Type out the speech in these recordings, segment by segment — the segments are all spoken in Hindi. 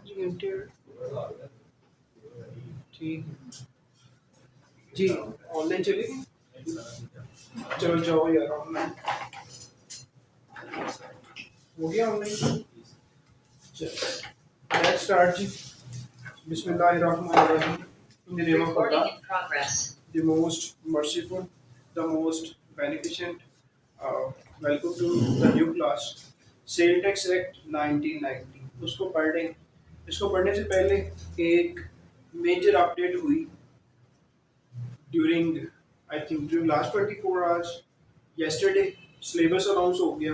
घंटे ठीक जी। ऑनलाइन चलेगी, चलो जाओ यार ऑनलाइन। हो गया ऑनलाइन, चलो लेट्स स्टार्ट जी। बिस्मिल्लाहिर्रहमानिर्रहीम। In the name of Recording Allah, in progress. the most merciful, the most beneficent. Welcome to the new class, Sale Tax Act 1990। उसको पढ़ लें। इसको पढ़ने से पहले एक मेजर अपडेट हुई during last 24 hours. yesterday syllabus announce हो गया।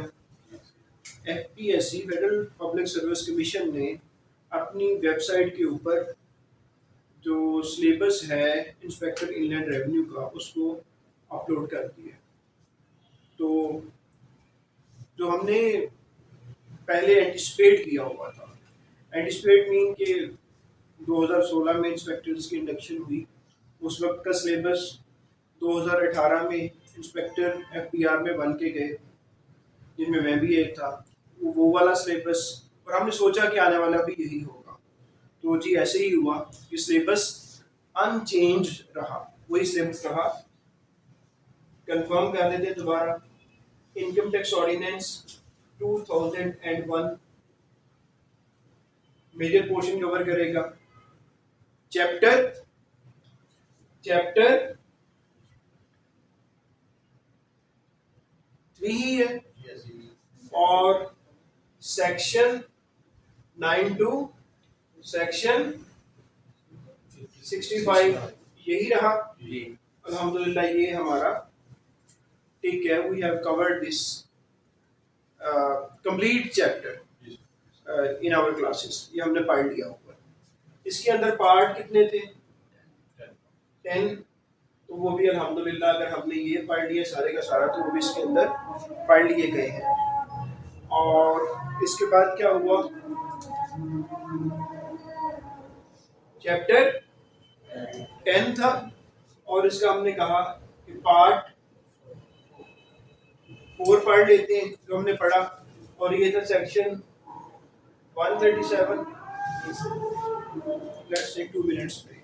FPSC federal public service commission ने अपनी वेबसाइट के ऊपर जो सिलेबस है इंस्पेक्टर इनलैंड रेवेन्यू का उसको अपलोड कर दिया। तो जो हमने पहले एंटिसिपेट किया हुआ था, एंटिसिपेट मीन कि 2016 में इंस्पेक्टर्स की इंडक्शन हुई, उस वक्त का सिलेबस 2018 में इंस्पेक्टर FPR में बन के गए, जिनमें मैं भी एक था, वो वाला सिलेबस। और हमने सोचा कि आने वाला भी यही होगा। तो जी ऐसे ही हुआ कि सिलेबस अनचेंज रहा, वही सिलेबस रहा। कंफर्म कर देते दोबारा। Income tax ordinance 2001 major portion cover करेगा। चैप्टर चैप्टर 3 ही है और सेक्शन 9 टू सेक्शन 65 यही रहा। अल्हम्दुलिल्लाह ये हमारा ठीक है। We have covered this complete chapter in our classes. ये हमने पढ़ लिया ऊपर। इसके अंदर पार्ट कितने थे? 10। तो वो भी अल्हम्दुलिल्लाह अगर हमने ये पढ़ लिया सारे का सारा तो वो भी इसके अंदर पढ़ लिए गए हैं। और इसके बाद क्या हुआ? चैप्टर 10 था और इसका हमने कहा कि पार्ट 4 पढ़ लेते हैं जो हमने पढ़ा, और ये था section 137। Let's take 2 minutes break.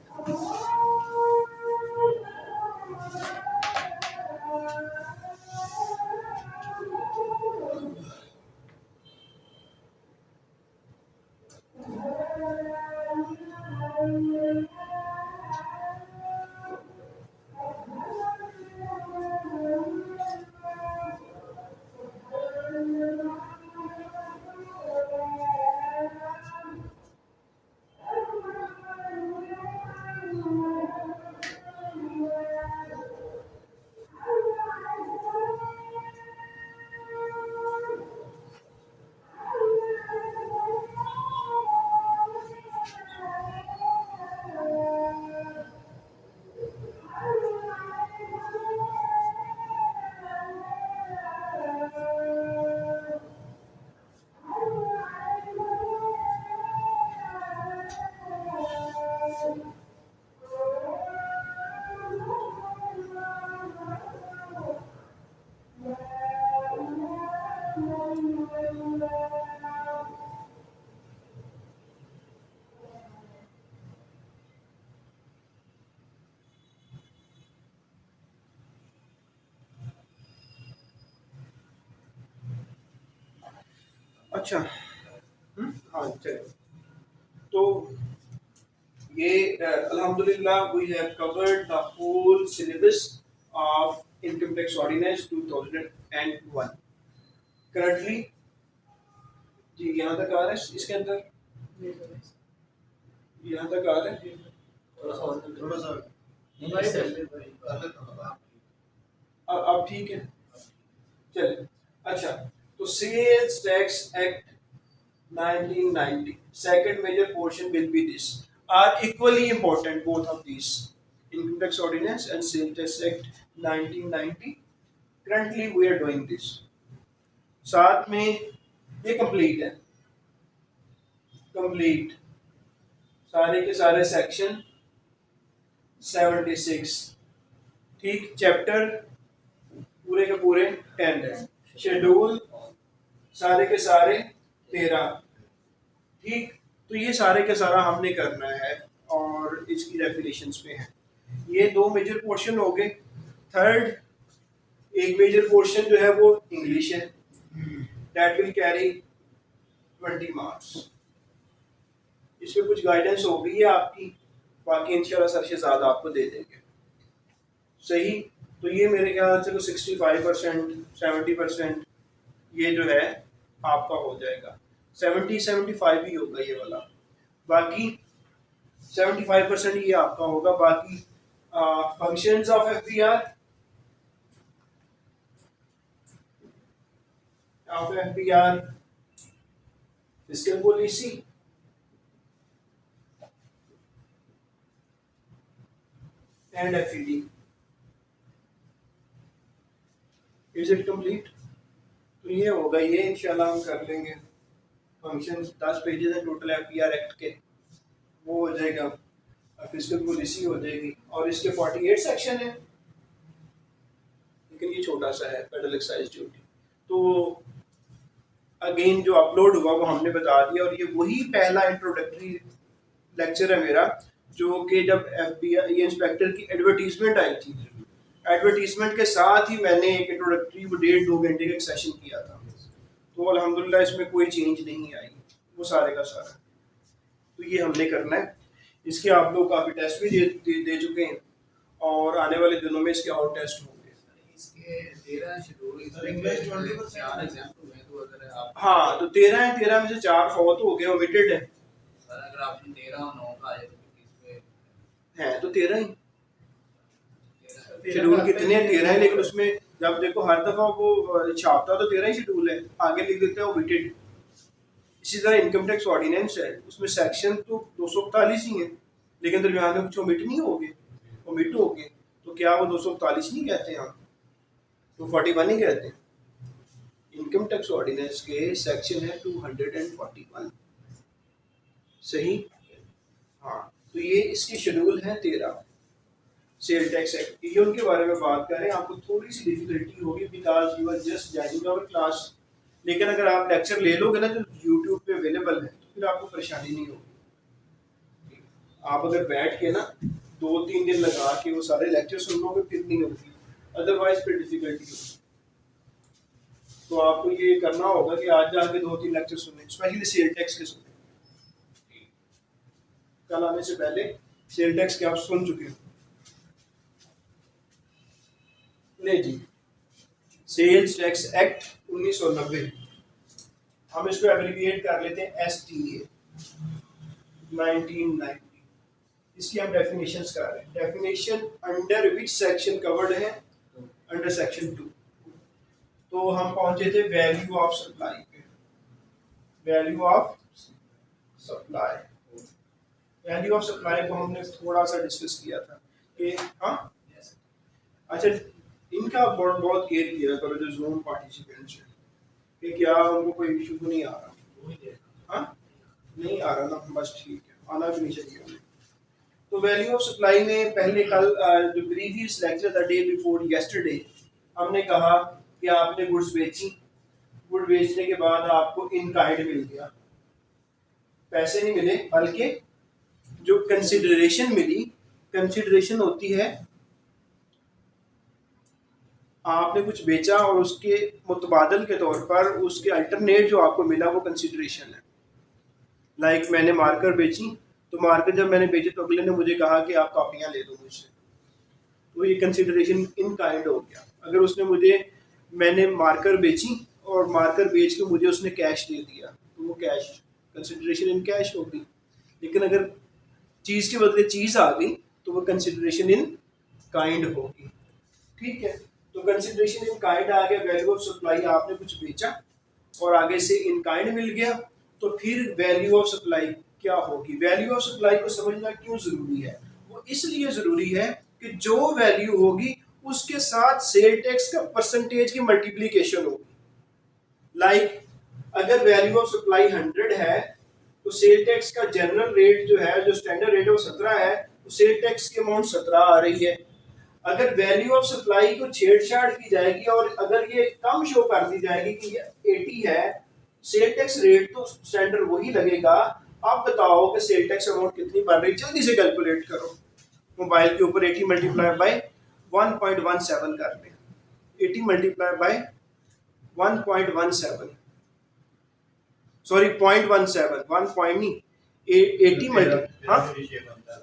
अच्छा, हाँ चलिए। तो ये अल्हम्दुलिल्लाह we have covered the whole syllabus of income tax ordinance 2001 currently. जी यहाँ तक आ रहा है, इसके अंदर यहाँ तक आ रहा है। थोड़ा सा अब ठीक है, चलिए। अच्छा, तो sales tax act 1990 second major portion will be this, are equally important both of these, income tax ordinance and sales tax act 1990। currently we are doing this, साथ में ये कंप्लीट है, कंप्लीट सारे के सारे सेक्शन 76 ठीक। चैप्टर पूरे के पूरे 10 है। शेड्यूल सारे के सारे 13 ठीक। तो ये सारे के सारा हमने करना है और इसकी डेफिनेशंस में है। ये दो मेजर पोर्शन हो गए। थर्ड, एक मेजर पोर्शन जो है वो इंग्लिश है, दैट विल कैरी 20 मार्क्स। इसमें कुछ गाइडेंस हो गई है आपकी, बाकी इंशाल्लाह सर शहजाद आपको दे देंगे। सही, तो ये मेरे ख्याल से 65% 70% ये जो है आपका हो जाएगा। 70-75 ही होगा ये वाला, बाकी 75% ये आपका होगा। बाकी functions of FBR, fiscal policy, and FED. Is it complete? तो ये होगा, ये इंशाल्लाह हम कर लेंगे। फंक्शन 10 पेजेस है टोटल एफबीआर एक्ट के, वो हो जाएगा। फिस्कल पॉलिसी हो जाएगी और इसके 48 सेक्शन है, लेकिन ये छोटा सा है, फेडरल एक्साइज ड्यूटी। तो अगेन जो अपलोड हुआ वो हमने बता दिया, और ये वही पहला इंट्रोडक्टरी लेक्चर है मेरा, जो कि जब एफबीआई ये इंस्पेक्टर की एडवर्टीजमेंट आई थी, एडवर्टीजमेंट के साथ ही मैंने एक इंट्रोडक्टरी वो 1.5-2 घंटे का एक सेशन किया था। तो अल्हम्दुलिल्लाह इसमें कोई चेंज नहीं आई, वो सारे का सारा। तो ये हमने करना है। इसके आप लोग काफ़ी टेस्ट भी दे चुके हैं, और आने वाले दिनों में इसके और टेस्ट होंगे। इसके 13 शेड्यूल इंग्लिश 20% 4 एग्जाम्पल हुए, तो अगर आप हाँ, तो 13 है, 13 में से 4 फौत हो गए, ओमिटेड है। सर अगर ऑप्शन 13 और 9 का आ जाए तो किस पे है तो 13 ही 13 शेड्यूल कितने हैं? 13 है, लेकिन उसमें जब देखो हर दफा वो छापता तो 13 ही शेड्यूल है, आगे लिख देते हैं ओमिटेड। इसी तरह इनकम टैक्स ऑर्डिनेंस है, उसमें सेक्शन तो 241 ही है, लेकिन दरमियान में कुछ ओमिट नहीं हो गए, ओमिट हो गए, तो क्या वो 241 नहीं कहते हैं, तो 41 ही कहते हैं। इनकम टैक्स ऑर्डिनेंस के सेक्शन है 241। सही, हाँ। तो ये इसके शेड्यूल है 13 सेल टैक्स एक्ट। ये उनके बारे में बात करें, आपको थोड़ी सी डिफिकल्टी होगी because you are just joining our class, लेकिन अगर आप लेक्चर ले लोगे ना जो यूट्यूब पे अवेलेबल है, तो फिर आपको परेशानी नहीं होगी। आप अगर बैठ के ना 2-3 दिन लगा के वो सारे लेक्चर सुन लोगे फिर नहीं होगी, अदरवाइज फिर डिफिकल्टी होगी। तो आपको ये करना होगा कि आज जाके 2-3 लेक्चर सुनने, स्पेशली सेल टैक्स के सुनने। कल आने से पहले सेल टैक्स के आप सुन चुके हो। ले जी, सेल्स टैक्स एक्ट 1990, हम इसको एब्रिविएट कर लेते हैं STA 1990। इसकी हम डेफिनेशंस कर रहे हैं। Definition under which section covered है, अंडर सेक्शन 2। तो हम पहुंचे थे वैल्यू ऑफ सप्लाई पे। Value of supply, value of supply को हमने थोड़ा सा डिस्कस किया था कि हाँ, अच्छा, इनका बहुत केयर किया करो जो जूम पार्टिसिपेंट्स हैं, कि क्या उनको कोई इशू तो नहीं आ रहा। हाँ, नहीं आ रहा ना, बस ठीक है, आना भी नहीं चाहिए हमें। तो वैल्यू ऑफ सप्लाई में पहले कल जो प्रीवियस लेक्चर था, डे बिफोर यस्टरडे, हमने कहा कि आपने गुड्स बेची, गुड बेचने के बाद आपको इन काइंड मिल गया, पैसे नहीं मिले, बल्कि जो कंसिडरेशन मिली, कंसिडरेशन होती है आपने कुछ बेचा और उसके मुतबादल के तौर पर उसके अल्टरनेट जो आपको मिला वो कंसिडरेशन है। लाइक मैंने मार्कर बेची, तो मार्कर जब मैंने बेचे तो अगले ने मुझे कहा कि आप कॉपियाँ ले दो मुझसे, तो ये कंसिडरेशन इन काइंड हो गया। अगर उसने मुझे, मैंने मार्कर बेची और मार्कर बेच के मुझे उसने कैश दे दिया, तो वो कैश कंसिडरेशन इन कैश होगी। लेकिन अगर चीज़ के बदले चीज़ आ गई तो वो कंसिडरेशन इन काइंड होगी। ठीक है, तो कंसिडरेशन इन काइंड आ गया। वैल्यू ऑफ सप्लाई, आपने कुछ बेचा और आगे से इन काइंड मिल गया, तो फिर वैल्यू ऑफ सप्लाई क्या होगी। वैल्यू ऑफ सप्लाई को समझना क्यों जरूरी है? वो इसलिए जरूरी है कि जो वैल्यू होगी उसके साथ सेल टैक्स का परसेंटेज की मल्टीप्लिकेशन होगी। लाइक अगर वैल्यू ऑफ सप्लाई 100 है तो सेल टैक्स का जनरल रेट जो है, जो स्टैंडर्ड रेट है वो 17 है, तो सेल टैक्स की अमाउंट 17 आ रही है। अगर वैल्यू ऑफ सप्लाई को छेड़छाड़ की जाएगी और अगर ये कम शो कर दी जाएगी कि ये 80 है, सेल टैक्स रेट तो स्टैंडर्ड वही लगेगा, आप बताओ कि सेल टैक्स अमाउंट कितनी बन रही, जल्दी से कैलकुलेट करो। मोबाइल के ऊपर 80 मल्टीप्लाई बाय 1.17 कर लें। 80 मल्टीप्लाई बाय 1.17, सॉरी 0.17, 1 पॉइंट नहीं, 80 मल्टी, हाँ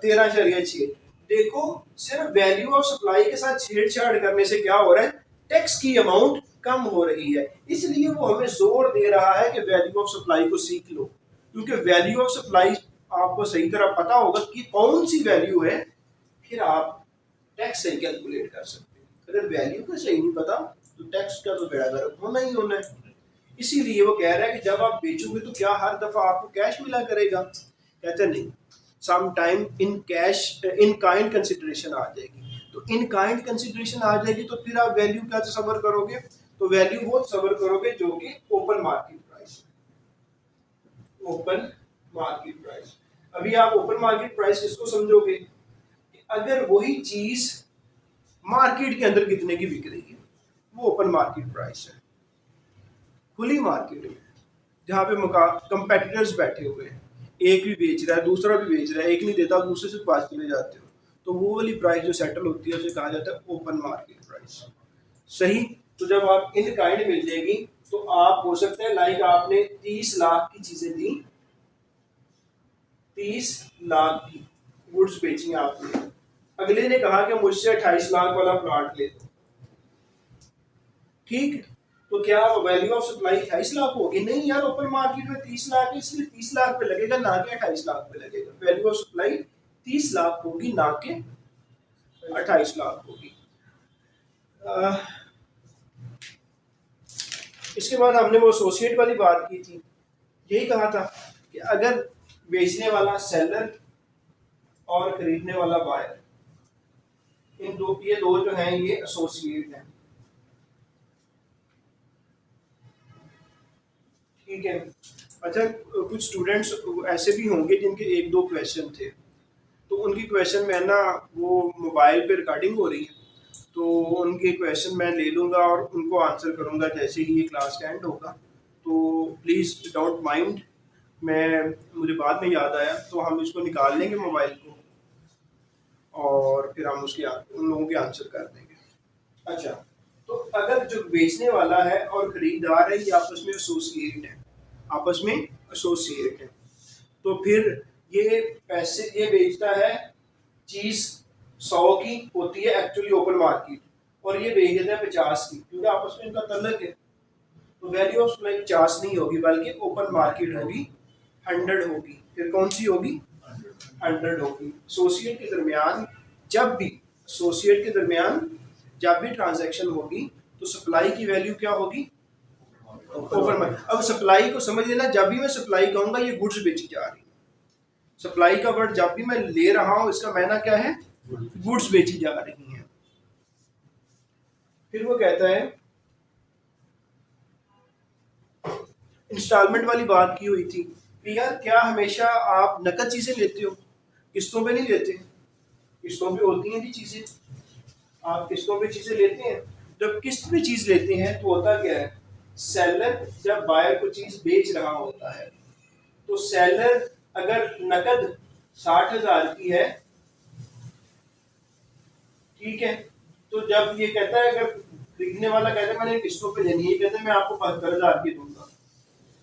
13.6। देखो सिर्फ वैल्यू ऑफ सप्लाई के साथ छेड़छाड़ करने से क्या हो रहा है, टैक्स की अमाउंट कम हो रही है। इसलिए वो हमें जोर दे रहा है कि वैल्यू ऑफ सप्लाई को सीख लो, क्योंकि वैल्यू ऑफ सप्लाई आपको सही तरह पता होगा कि कौन सी वैल्यू है, फिर आप टैक्स सही कैलकुलेट कर सकते हैं। अगर वैल्यू का सही नहीं पता तो टैक्स का तो बेड़ा गर्क होना ही होना है। इसीलिए वो कह रहा है कि जब आप बेचोगे तो क्या हर दफा आपको कैश मिला करेगा, कहते नहीं, some time in cash in kind consideration आ जाएगी। तो इन काइंड कंसिडरेशन आ जाएगी तो फिर आप वैल्यू क्या तस्वर करोगे, तो वैल्यू वो तस्वर करोगे जो कि ओपन मार्केट प्राइस है। ओपन मार्केट प्राइस, अभी आप ओपन मार्केट प्राइस किसको समझोगे, अगर वही चीज मार्केट के अंदर कितने की बिक रही है वो ओपन मार्केट प्राइस है। खुली मार्केट में जहाँ पे कंपेटिटर्स बैठे हुए हैं, एक भी बेच रहा है दूसरा भी बेच रहा है, एक नहीं देता दूसरे से पास चले जाते हो, तो वो वाली प्राइस जो सेटल होती है उसे कहा जाता है ओपन मार्केट प्राइस। सही, तो जब आप इन काइंड मिल जाएगी तो आप हो सकता है लाइक आपने 30 लाख की चीजें दी, 30 लाख की गुड्स बेची आपने, अगले ने कहा कि मुझसे 28 लाख वाला प्लॉट ले दो, ठीक, तो क्या वैल्यू ऑफ सप्लाई 28 लाख होगी, नहीं यार ओपन मार्केट में 30 लाख है इसलिए 30 लाख पे लगेगा ना कि 28 लाख पे लगेगा, वैल्यू ऑफ सप्लाई 30 लाख होगी ना कि 28 लाख होगी। इसके बाद हमने वो एसोसिएट वाली बात की थी, यही कहा था कि अगर बेचने वाला सेलर और खरीदने वाला बायर, इन दो, ये दो जो हैं ये एसोसिएट हैं, ठीक है। अच्छा, कुछ स्टूडेंट्स ऐसे भी होंगे जिनके एक दो क्वेश्चन थे, तो उनकी क्वेश्चन में ना वो मोबाइल पे रिकॉर्डिंग हो रही है, तो उनके क्वेश्चन मैं ले लूँगा और उनको आंसर करूँगा जैसे ही ये क्लास का एंड होगा, तो प्लीज़ डोंट माइंड, मुझे बाद में याद आया तो हम इसको निकाल लेंगे मोबाइल को और फिर हम उसके उन लोगों के आंसर कर देंगे। अच्छा, तो अगर जो बेचने वाला है और खरीदार है ये आपस में एसोसिएट है, आपस में एसोसिएट है, तो फिर ये पैसे, ये बेचता है चीज 100 की होती है एक्चुअली ओपन मार्केट, और ये बेच देता है 50 की, क्योंकि आपस में इनका तल्लक है, तो वैल्यू ऑफ सप्लाई 50 नहीं होगी बल्कि ओपन मार्केट होगी 100 होगी। फिर कौन सी होगी, 100 होगी। एसोसिएट के दरमियान जब भी, एसोसिएट के दरमियान जब भी ट्रांजैक्शन होगी तो सप्लाई की वैल्यू क्या होगी, ओपन मार्केट। अब सप्लाई को समझ लेना, जब भी मैं सप्लाई कहूंगा ये गुड्स बेची जा रही है, सप्लाई का वर्ड जब भी मैं ले रहा हूं इसका मायना क्या है, गुड्स बेची जा रही हैं। फिर वो कहता है इंस्टॉलमेंट वाली बात की हुई थी कि यार क्या हमेशा आप नकद चीजें लेते हो, किस्तों पे नहीं लेते, किस्तों पे होती हैं जी चीजें, आप किस्तों पे चीजें लेते हैं। जब किस्त पे चीज लेते हैं तो होता क्या है, सेलर जब बायर को चीज बेच रहा होता है तो सेलर अगर नकद 60,000 की है, ठीक है, तो जब ये कहता है, अगर खरीदने वाला कहता है मैंने किस्तों पे लेनी है, कहता है मैं आपको 72,000 की दूंगा,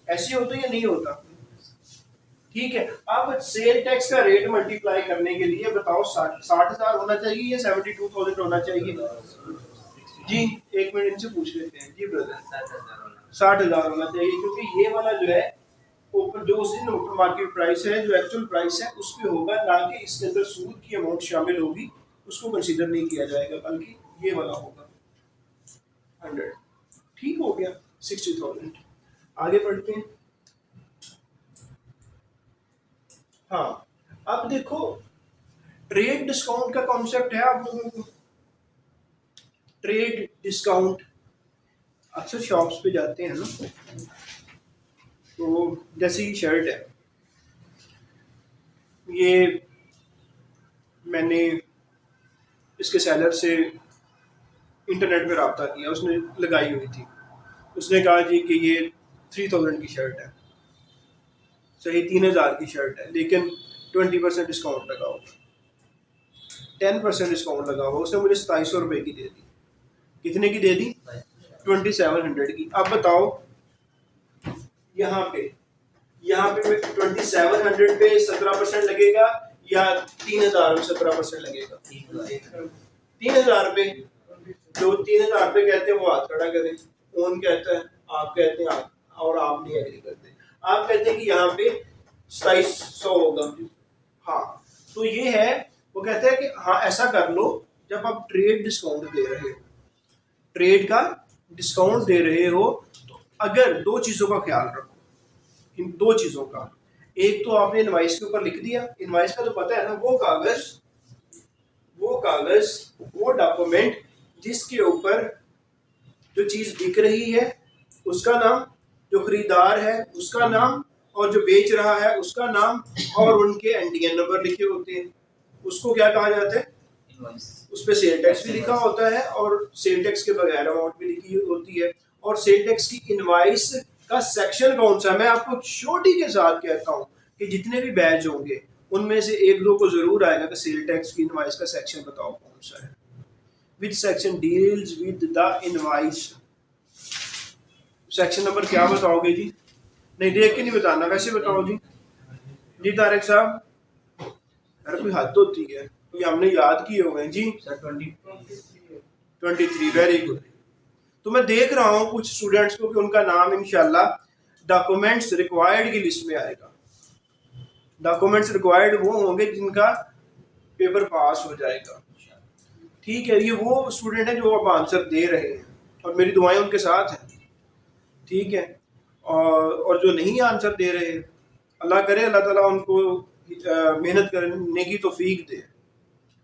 ऐसे होता है या नहीं होता, ठीक है। अब सेल टैक्स का रेट मल्टीप्लाई करने के लिए बताओ 60,000 होना चाहिए या 72,000 होना चाहिए, जी एक मिनट इनसे पूछ लेते हैं, जी ब्रदर 60,000 होना चाहिए, क्योंकि ये वाला जो है ओपन, जो उस दिन ओपन मार्केट प्राइस है, जो एक्चुअल प्राइस है उस पे होगा, ना कि इसके अंदर सूद की अमाउंट शामिल होगी, उसको कंसीडर नहीं किया जाएगा, बल्कि ये वाला होगा 100, ठीक हो गया 60,000। आगे बढ़ते हैं। हाँ, अब देखो ट्रेड डिस्काउंट का कॉन्सेप्ट है आप लोगों को, ट्रेड डिस्काउंट, अक्सर शॉप्स पे जाते हैं ना, तो जैसे ये शर्ट है, ये मैंने इसके सेलर से इंटरनेट पे रब्ता किया, उसने लगाई हुई थी, उसने कहा जी कि ये 3,000 की शर्ट है, सही 3000 की शर्ट है, लेकिन 20% डिस्काउंट लगा होगा, 10% डिस्काउंट लगा हुआ, उसने मुझे 2700 रुपये की दे दी। कितने की दे दी? 2700 की। अब बताओ यहाँ पे 2700 पे 17% लगेगा या 3000 में 17% लगेगा? 3000 पे। जो 3000 पे कहते हैं वो हाथ खड़ा करें, कौन कहता है? आप कहते हैं आप, और आप नहीं एग्री करते। आप कहते हैं कि यहाँ पे 2700 होगा। हाँ, तो ये है, वो कहते हैं कि हाँ ऐसा कर लो, जब आप ट्रेड डिस्काउंट दे रहे हो, ट्रेड का डिस्काउंट दे रहे हो, तो अगर दो चीज़ों का ख्याल रखो, इन दो चीज़ों का। एक तो आपने इनवाइस के ऊपर लिख दिया, इनवाइस का तो पता है ना, वो कागज वो डॉक्यूमेंट जिसके ऊपर जो चीज़ बिक रही है उसका नाम, जो खरीदार है उसका नाम, और जो बेच रहा है उसका नाम, और उनके एनडीएन नंबर लिखे होते हैं, उसको क्या कहा जाता है? उस पर सेल टैक्स भी लिखा होता है और सेल टैक्स के बगैर अमाउंट भी लिखी होती है। और सेल टैक्स की इनवाइस का सेक्शन कौन सा? मैं आपको छोटी के साथ कहता हूँ कि जितने भी बैच होंगे उनमें से एक दो को जरूर आएगा कि सेल टैक्स की इनवाइस का सेक्शन बताओ कौन सा है। Which section deals with the invoice? Section number क्या बताओगे जी? नहीं देख के नहीं बताना, वैसे बताओ जी। जी तारिक साहब, अरे कोई हद होती है, ये हमने याद किए हो गए जी। 23, वेरी गुड। तो मैं देख रहा हूँ कुछ स्टूडेंट्स को कि उनका नाम इंशाल्लाह डॉक्यूमेंट्स रिक्वायर्ड की लिस्ट में आएगा। डॉक्यूमेंट्स रिक्वायर्ड वो होंगे जिनका पेपर पास हो जाएगा। ठीक है, ये वो स्टूडेंट हैं जो अब आंसर दे रहे हैं और मेरी दुआएं उनके साथ हैं। ठीक है, और जो नहीं आंसर दे रहे, अल्लाह करे अल्लाह ताला उनको मेहनत करने की तौफीक दे,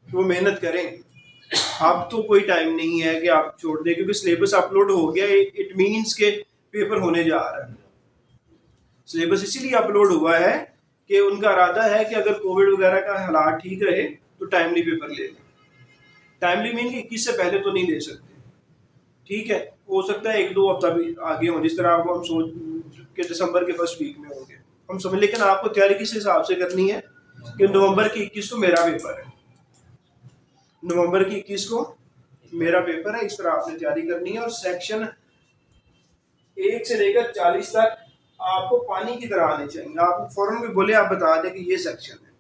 वो मेहनत करें। अब तो कोई टाइम नहीं है कि आप छोड़ दें, क्योंकि सिलेबस अपलोड हो गया, इट मीन्स के पेपर होने जा रहा है। सिलेबस इसीलिए अपलोड हुआ है कि उनका इरादा है कि अगर कोविड वगैरह का हालात ठीक रहे तो टाइमली पेपर ले लें। टाइमली मीन कि 21 से पहले तो नहीं ले सकते। ठीक है, हो सकता है 1-2 हफ्ता भी आगे हो, जिस तरह आपको हम सोच के दिसंबर के फर्स्ट वीक में होंगे हम समझ। लेकिन आपको तैयारी किस हिसाब से करनी है कि नवंबर की 21 को मेरा पेपर है, नवंबर की 21 को मेरा पेपर है, इस तरह आपने तैयारी करनी है। और सेक्शन 1 से लेकर 40 तक आपको पानी की तरह आने चाहिए। आप फौरन भी बोले, आप बता दें कि ये सेक्शन है।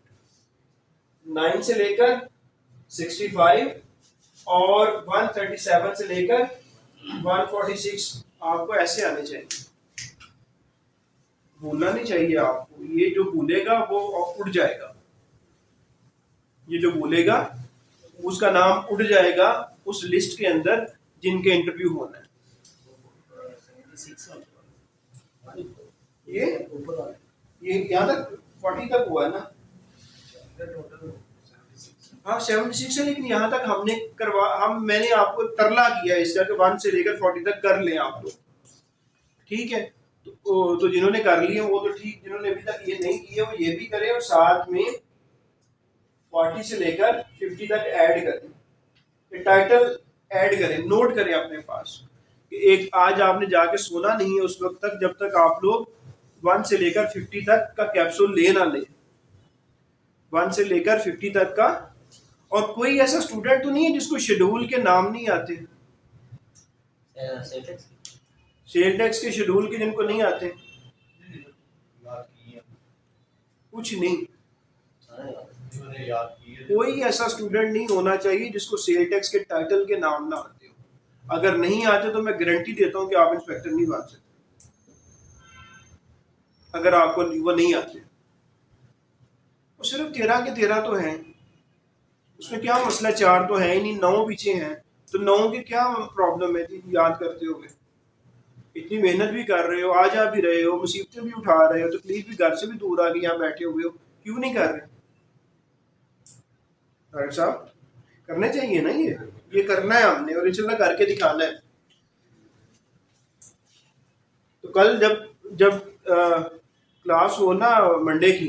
9 से लेकर 65 और 137 से लेकर 146 आपको ऐसे आने चाहिए। भूलना नहीं चाहिए आपको, ये जो भूलेगा वो उड़ जाएगा, ये जो भूलेगा उसका नाम उड़ जाएगा उस लिस्ट के अंदर जिनके इंटरव्यू होना है। ये यहाँ तक 40 तक हुआ है ना? हाँ 76 है, लेकिन यहाँ तक हमने मैंने आपको तरला किया है इसका कि 1 से लेकर 40 तक कर लें आप लोग। ठीक है, तो जिन्होंने कर लिए वो तो ठीक, जिन्होंने अभी तक ये नहीं किए वो ये भी करें, और साथ में 40 से लेकर 50 तक ऐड करें, टाइटल ऐड करें, नोट करें अपने पास कि एक आज आपने जाके सोना नहीं है उस वक्त तक जब तक आप लोग 1 से लेकर 50 तक का कैप्सूल ले ना लें। 1 से लेकर 50 तक का। और कोई ऐसा स्टूडेंट तो नहीं है जिसको शेड्यूल के नाम नहीं आते? सेल टैक्स के शेड्यूल के जिनको नहीं आते? कुछ नहीं, कोई ऐसा स्टूडेंट नहीं होना चाहिए जिसको सेल टैक्स के टाइटल के नाम ना आते हो। अगर नहीं आते तो मैं गारंटी देता हूं कि आप इंस्पेक्टर नहीं बन सकते, अगर आपको वो नहीं आते। वो सिर्फ 13 के 13 तो हैं, उसमें क्या मसला? 4 तो है ही नहीं, 9 पीछे हैं, तो 9 के क्या प्रॉब्लम है याद करते हुए? इतनी मेहनत भी कर रहे हो, आ जा भी रहे हो, मुसीबतें भी उठा रहे हो, तकलीफ भी घर से भी दूर आ गई, यहाँ बैठे हुए हो, क्यों नहीं कर रहे? डॉक्टर साहब करने चाहिए ना, ये करना है हमने और इंशाल्लाह करके दिखाना है। तो कल जब क्लास हो ना मंडे की,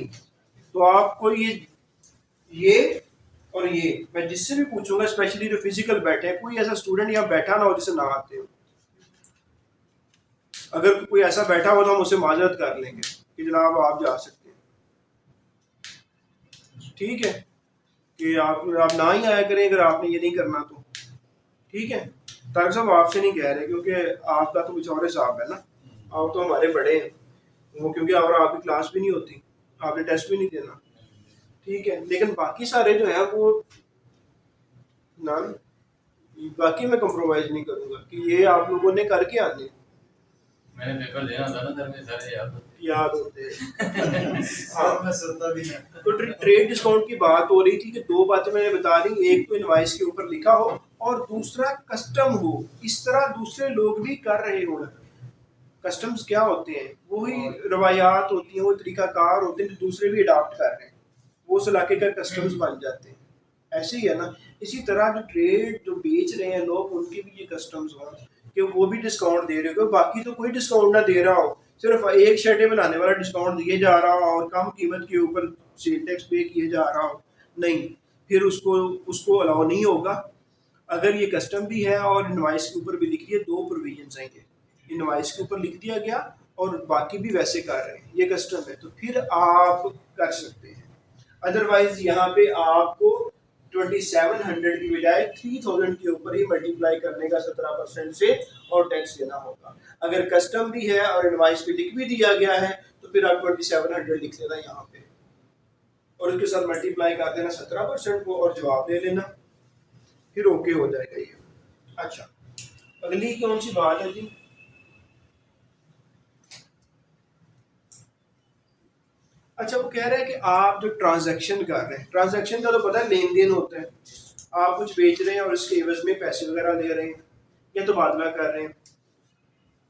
तो आपको ये और ये मैं जिससे भी पूछूंगा, स्पेशली जो फिजिकल बैठे हैं, कोई ऐसा स्टूडेंट यहाँ बैठा ना हो जिसे ना आते हो। अगर कोई ऐसा बैठा हो तो हम उसे माजरत कर लेंगे कि जनाब आप जा सकते हैं। ठीक है, कि आप ना ही आया करें अगर आपने ये नहीं करना तो। ठीक है, तारक साहब आपसे नहीं कह रहे क्योंकि आपका तो कुछ और हिसाब है ना, आप तो हमारे बड़े हैं, वो क्योंकि और आपकी क्लास भी नहीं होती, आपने टेस्ट भी नहीं देना। ठीक है, लेकिन बाकी सारे जो है वो ना, बाकी मैं कंप्रोमाइज नहीं करूंगा कि ये आप लोगों ने करके आने। मैंने पेपर देना था ना सर, में सारे याद होते हैं। हाँ मैं सुनता भी नहीं। तो ट्रेड डिस्काउंट की बात हो रही थी कि दो बातें मैंने बता दी, एक तो इनवाइस के ऊपर लिखा हो और दूसरा कस्टम हो, इस तरह दूसरे लोग भी कर रहे हो। कस्टम्स क्या होते हैं? वही रवायात होती हैं, वो तरीकाकार होते हैं जो दूसरे भी अडॉप्ट कर रहे हैं, वो उस इलाके का कस्टम्स बन जाते हैं। ऐसे ही है ना, इसी तरह जो ट्रेड जो बेच रहे हैं लोग, उनके भी ये कस्टम्स हों कि वो भी डिस्काउंट दे रहे हो, बाकी तो कोई डिस्काउंट ना दे रहा हो, सिर्फ एक शर्टें बनाने वाला डिस्काउंट दिए जा रहा हो और कम कीमत के ऊपर सेल टैक्स पे किए जा रहा हो, नहीं, फिर उसको उसको अलाउ नहीं होगा। अगर ये कस्टम भी है और इनवाइस के ऊपर भी लिख दिया, दो प्रोविजन आएंगे, इनवाइस के ऊपर लिख दिया गया और बाकी भी वैसे कर रहे हैं, ये कस्टम है, तो फिर आप कर सकते हैं। अदरवाइज यहाँ पे आपको 2700 की बजाय 3000 के ऊपर ही मल्टीप्लाई करने का 17% से और टैक्स देना होगा। अगर कस्टम भी है और इनवाइस पे लिख भी दिया गया है तो फिर आप 2700 लिख लेना यहाँ पे और उसके साथ मल्टीप्लाई कर देना 17% को और जवाब दे लेना, फिर ओके हो जाएगा ये। अच्छा, अगली कौन सी बात है जी? अच्छा, वो कह रहे हैं कि आप जो ट्रांजैक्शन कर रहे हैं, ट्रांजैक्शन का तो पता है लेन देन होता है, आप कुछ बेच रहे हैं और उसके एवज में पैसे वगैरह ले रहे हैं या तबादला कर रहे हैं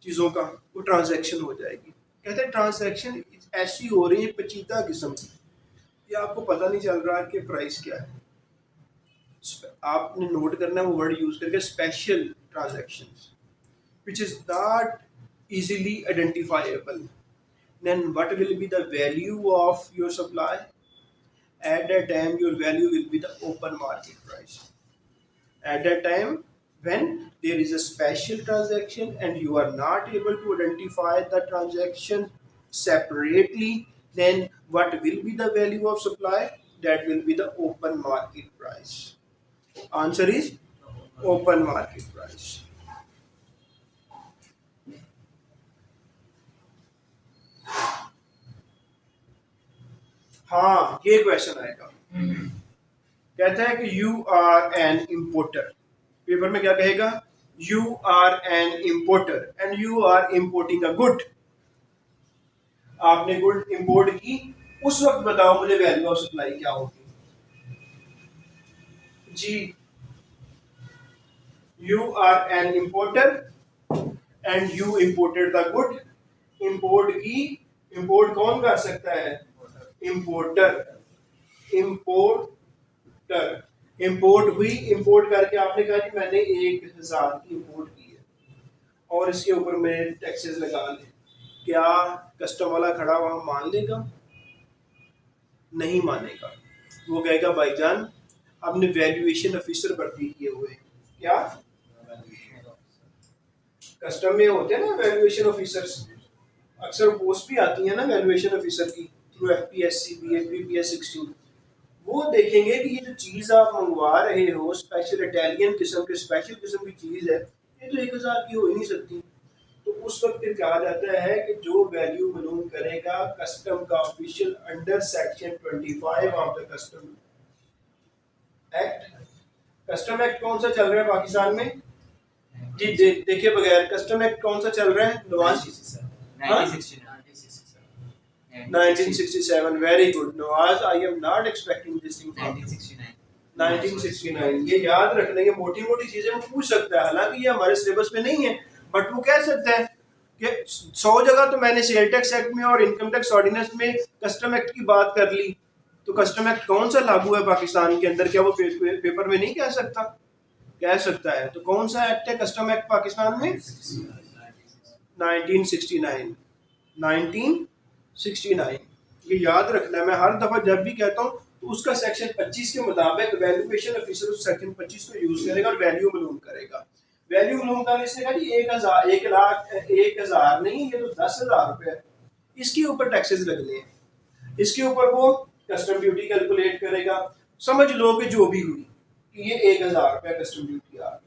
चीज़ों का, वो ट्रांजैक्शन हो जाएगी। कहते हैं ट्रांजैक्शन ऐसी हो रही है पेचीदा किस्म की, ये आपको पता नहीं चल रहा कि प्राइस क्या है। आपने नोट करना है वो वर्ड यूज करके, special transactions which is not easily identifiable. Then what will be the value of your supply? At that time your value will be the open market price. At that time when there is a special transaction and you are not able to identify the transaction separately, then what will be the value of supply? That will be the open market price. Answer is open market price. हाँ, ये क्वेश्चन आएगा, कहता है कि you are an importer, paper में क्या कहेगा? You are an importer and you are importing a good. आपने गुड इंपोर्ट की, उस वक्त बताओ मुझे वैल्यू ऑफ सप्लाई क्या होगी जी? You are an importer and you imported the good. Import की, इंपोर्ट कौन कर सकता है? इंपोर्टर। इंपोर्टर, इंपोर्ट हुई, इंपोर्ट करके आपने कहा कि मैंने 1000 की इंपोर्ट की है और इसके ऊपर मैंने टैक्सेस लगा ले, क्या कस्टम वाला खड़ा वहां मान लेगा? नहीं मानेगा, वो कहेगा भाईजान आपने वैल्यूएशन ऑफिसर भर्ती किए हुए हैं। क्या कस्टम में होते हैं ना वैल्यूएशन ऑफिसर्स, अक्सर पोस्ट भी आती है ना वैल्यूएशन ऑफिसर की थ्रू एफपीएससी, बीपीएस 16। वो देखेंगे कि ये जो चीज़ आप मंगवा रहे हो स्पेशल इटालियन किस्म के स्पेशल किस्म की चीज़ है, ये तो 1000 की हो ही नहीं सकती। तो उस वक्त फिर कहा जाता है कि जो वैल्यू मालूम करेगा कस्टम का official under section 25 of the custom act. Custom act कौन सा चल रहा है पाकिस्तान में जी? देखिए बगैर, कस्टम एक्ट कौन सा चल रहा है Nawaz? 1967। Very good Nawaz, I am not expecting this thing from 1969। ये याद रख लेंगे, मोटी मोटी चीजें वो पूछ सकता है, हालांकि ये हमारे सिलेबस में नहीं है, बट वो कह सकता है कि 100 जगह तो मैंने सेल टैक्स एक्ट में और इनकम टैक्स ऑर्डिनेंस में कस्टम एक्ट की बात कर ली, तो कस्टम एक्ट कौन सा लागू है पाकिस्तान के अंदर, क्या वो पेपर में नहीं कह सकता? कह सकता है। तो कौन सा एक्ट है कस्टम एक्ट पाकिस्तान में? 1969। 1969 ये याद रखना है, मैं हर दफा जब भी कहता हूँ तो उसका सेक्शन 25 के मुताबिक वैल्यूएशन ऑफिसर उस सेक्शन 25 को यूज करेगा और वैल्यू मालूम करेगा। वैल्यू मालूम करने से 1000, 1 लाख, 1000 नहीं, ये तो 10,000 रुपए है, इसके ऊपर टैक्सेस लगने हैं, इसके ऊपर वो कस्टम ड्यूटी कैलकुलेट करेगा। समझ लो कि जो भी हुई कि ये 1000 रुपया कस्टम ड्यूटी आ गई,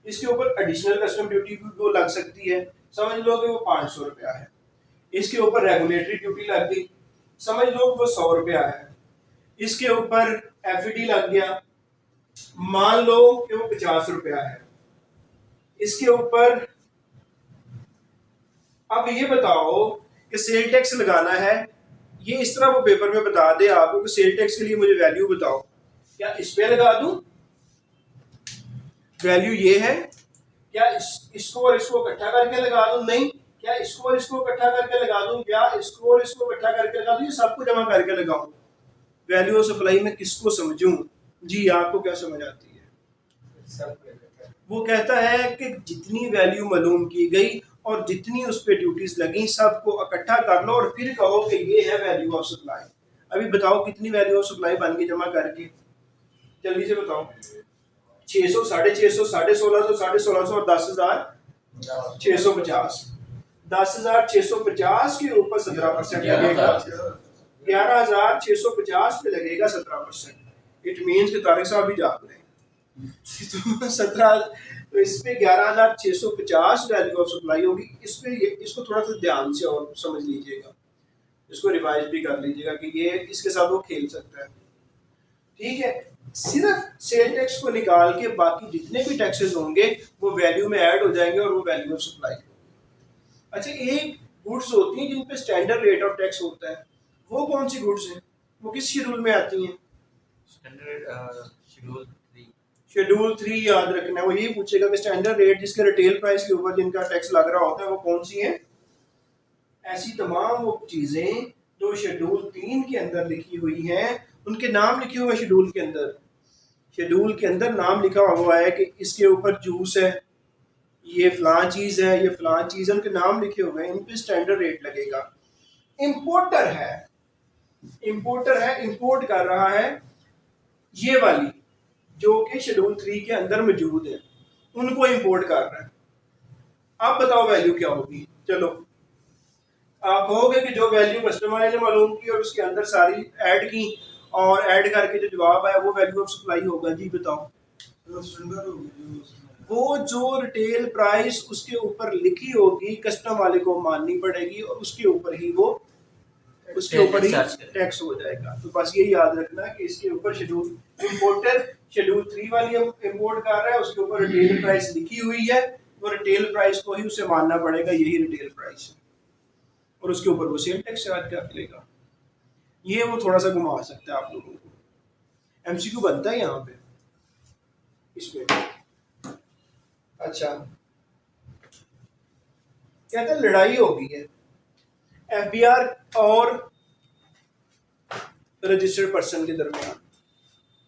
इसके ऊपर एडिशनल कस्टम ड्यूटी भी वो लग सकती है, समझ लो कि वो 500 रुपया है। इसके ऊपर रेगुलेटरी ड्यूटी लग गई, समझ लो कि वो 100 रुपया है। इसके ऊपर एफईडी लग गया, मान लो कि वो 50 रुपया है। इसके ऊपर अब ये बताओ कि सेल टैक्स लगाना है, ये इस तरह वो पेपर में बता दे आपको कि सेल टैक्स के लिए मुझे वैल्यू बताओ, क्या इस पे लगा दूं, वैल्यू ये है, क्या इसको और इसको इकट्ठा करके लगा दूं, नहीं, क्या इसको और इसको इकट्ठा करके लगा दूं, या इसको और इसको इकट्ठा करके लगा दूं, ये सबको जमा करके लगाऊं, वैल्यू ऑफ सप्लाई में किसको समझूं? जी आपको क्या समझ आती है? वो कहता है कि जितनी वैल्यू मालूम की गई और जितनी उस पे ड्यूटीज लगी सबको इकट्ठा कर लो और फिर कहो कि ये है वैल्यू ऑफ सप्लाई। अभी बताओ कितनी वैल्यू ऑफ सप्लाई बन गई जमा करके, जल्दी से बताओ। 600, 650, 1650, 1650 और 10,650। 10,650 के ऊपर 17% लगेगा, 11,650 पे लगेगा 17%। इट मीन्स कि तारिक साहब भी जाग रहे हैं। तो 17, तो इस पे 11,650 वैल्यू ऑफ सप्लाई होगी। इस पे इसको थोड़ा सा ध्यान से और समझ लीजिएगा, इसको रिवाइज भी कर लीजिएगा कि ये इसके साथ वो खेल सकता है। ठीक है, सिर्फ सेल टैक्स को निकाल के बाकी जितने भी टैक्सेस होंगे वो वैल्यू में ऐड हो जाएंगे और वो वैल्यू ऑफ सप्लाई। अच्छा, एक गुड्स होती हैं जिन पे स्टैंडर्ड रेट ऑफ टैक्स होता है, वो कौन सी गुड्स हैं, वो किस शेड्यूल में आती हैं? Standard schedule 3। शेड्यूल 3 याद रखना है, वो यही पूछेगा कि स्टैंडर्ड रेट जिसके रिटेल प्राइस के ऊपर जिनका टैक्स लग रहा होता है वो कौन सी है। ऐसी तमाम वो चीजें जो शेड्यूल 3 के अंदर लिखी हुई हैं, उनके नाम लिखे हुए शेड्यूल के अंदर, शेड्यूल के अंदर नाम लिखा हुआ है कि इसके ऊपर जूस है, ये फलां चीज है, ये फलां चीज है, उनके नाम लिखे हुए हैं, इन पे स्टैंडर्ड रेट लगेगा। इंपोर्टर है, इंपोर्टर है, इंपोर्ट कर रहा है ये वाली जो कि शेड्यूल 3 के अंदर मौजूद है, उनको इंपोर्ट कर रहा है। अब बताओ वैल्यू क्या होगी? चलो आप कहोगे कि जो वैल्यू कस्टमर ने मालूम की और उसके अंदर सारी ऐड की और ऐड करके जो जवाब आया वो वैल्यू ऑफ सप्लाई होगा। जी बताओ। वो जो रिटेल प्राइस उसके ऊपर लिखी होगी कस्टम वाले को माननी पड़ेगी और उसके ऊपर ही वो उसके ऊपर ही टैक्स हो जाएगा। तो बस ये याद रखना कि इसके ऊपर शेड्यूल इंपोर्टर शेड्यूल 3 वाली इंपोर्ट कर रहा है, उसके ऊपर रिटेल प्राइस लिखी हुई है, वो रिटेल प्राइस को ही उसे मानना पड़ेगा, यही रिटेल प्राइस है, और उसके ऊपर वो सेल टैक्स ऐड कर लेगा। ये वो थोड़ा सा घुमा सकता है आप लोगों को। एमसीक्यू बनता है यहाँ पे इसमें। अच्छा, कहते हैं लड़ाई हो गई है एफबीआर और रजिस्टर्ड पर्सन के दरमियान,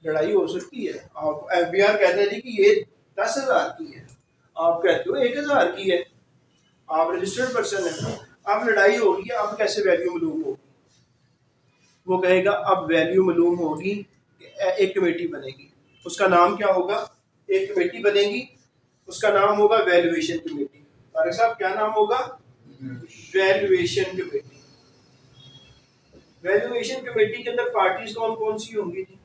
लड़ाई हो सकती है। आप एफबीआर कहते हैं जी कि ये 10,000 की है, आप कहते हो 1,000 की है, आप रजिस्टर्ड पर्सन है, अब लड़ाई होगी, अब कैसे वैल्यू मालूम होगी? वो कहेगा अब वैल्यू मालूम होगी, एक कमेटी बनेगी, उसका नाम क्या होगा? एक कमेटी बनेगी, उसका नाम होगा वैल्यूएशन कमेटी। तारिक साहब क्या नाम होगा? Valuation committee. वैल्यूएशन कमेटी के अंदर पार्टीज कौन कौन सी होंगी जी?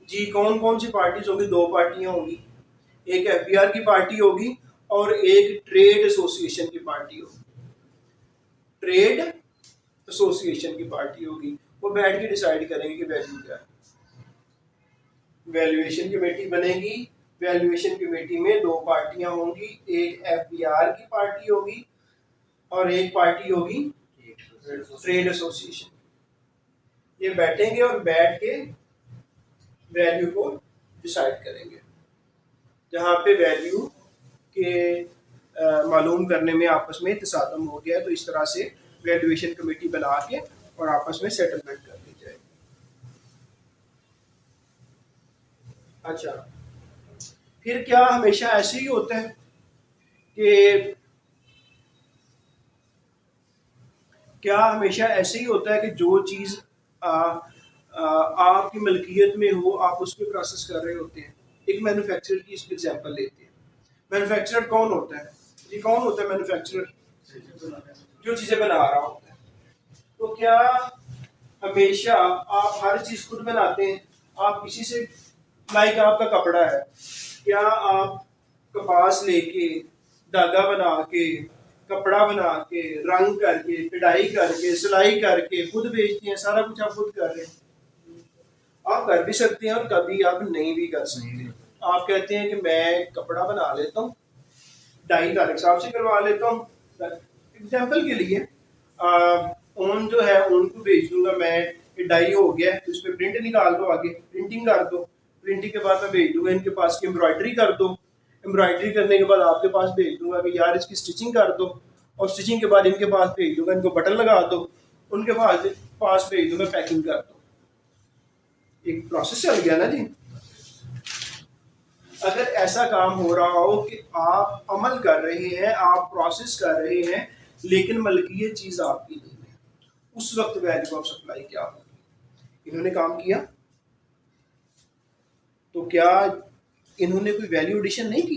जी कौन कौन सी पार्टीज होंगी? 2 पार्टियां होंगी, एक एफबीआर की पार्टी होगी और एक ट्रेड एसोसिएशन की पार्टी होगी। ट्रेड एसोसिएशन की पार्टी होगी, वो बैठ के डिसाइड करेंगे कि वैल्यू क्या है। वैल्यूएशन कमेटी बनेगी, वैल्यूएशन कमेटी में 2 पार्टियां होंगी, एक एफबीआर की पार्टी होगी और एक पार्टी होगी ट्रेड एसोसिएशन। ये बैठेंगे और बैठ के वैल्यू को डिसाइड करेंगे। जहाँ पे वैल्यू के मालूम करने में आपस में तसादम हो गया, तो इस तरह से वैल्यूएशन कमेटी बना के और आपस में सेटलमेंट कर दी जाएगी। अच्छा, फिर क्या हमेशा ऐसे ही होता है कि क्या हमेशा ऐसे ही होता है कि जो चीज़ आपकी मलकियत में हो आप उस पर प्रोसेस कर रहे होते हैं? एक मैन्युफैक्चरर की इसकी एग्जांपल लेते हैं। मैन्युफैक्चरर कौन होता है जी? कौन होता है मैन्युफैक्चरर? जो चीज़ें बना रहा होता है। तो क्या हमेशा आप हर चीज खुद बनाते हैं, आप किसी से, लाइक आपका कपड़ा है, क्या आप कपास लेके धागा बना के कपड़ा बना के रंग करके कढ़ाई करके सिलाई करके खुद बेचते हैं? सारा कुछ आप खुद कर रहे हैं। आप कर भी सकते हैं और कभी आप नहीं भी कर सकते। आप कहते हैं कि मैं कपड़ा बना लेता हूँ, डाई तारिक साहब से करवा लेता हूँ, एग्जाम्पल के लिए ऊन जो है ऊन को बेच दूंगा मैं, ये डाई हो गया है, उस पर प्रिंट निकाल दो, आगे प्रिंटिंग कर दो, प्रिंटिंग के बाद मैं भेज दूंगा इनके पास की एम्ब्रॉयडरी कर दो, एम्ब्रॉयडरी करने के बाद आपके पास भेज दूंगा कि यार इसकी स्टिचिंग कर दो, और स्टिचिंग के बाद इनके पास भेज दूंगा इनको बटन लगा दो, उनके पास भेज दूंगा पैकिंग कर दो। एक प्रोसेस चल गया ना जी। अगर ऐसा काम हो रहा हो कि आप अमल कर रहे हैं, आप प्रोसेस कर रहे हैं, लेकिन मलकियत चीज आपकी नहीं है, उस वक्त वैल्यू ऑफ सप्लाई क्या होगी? इन्होंने काम किया तो क्या इन्होंने कोई वैल्यू एडिशन नहीं की?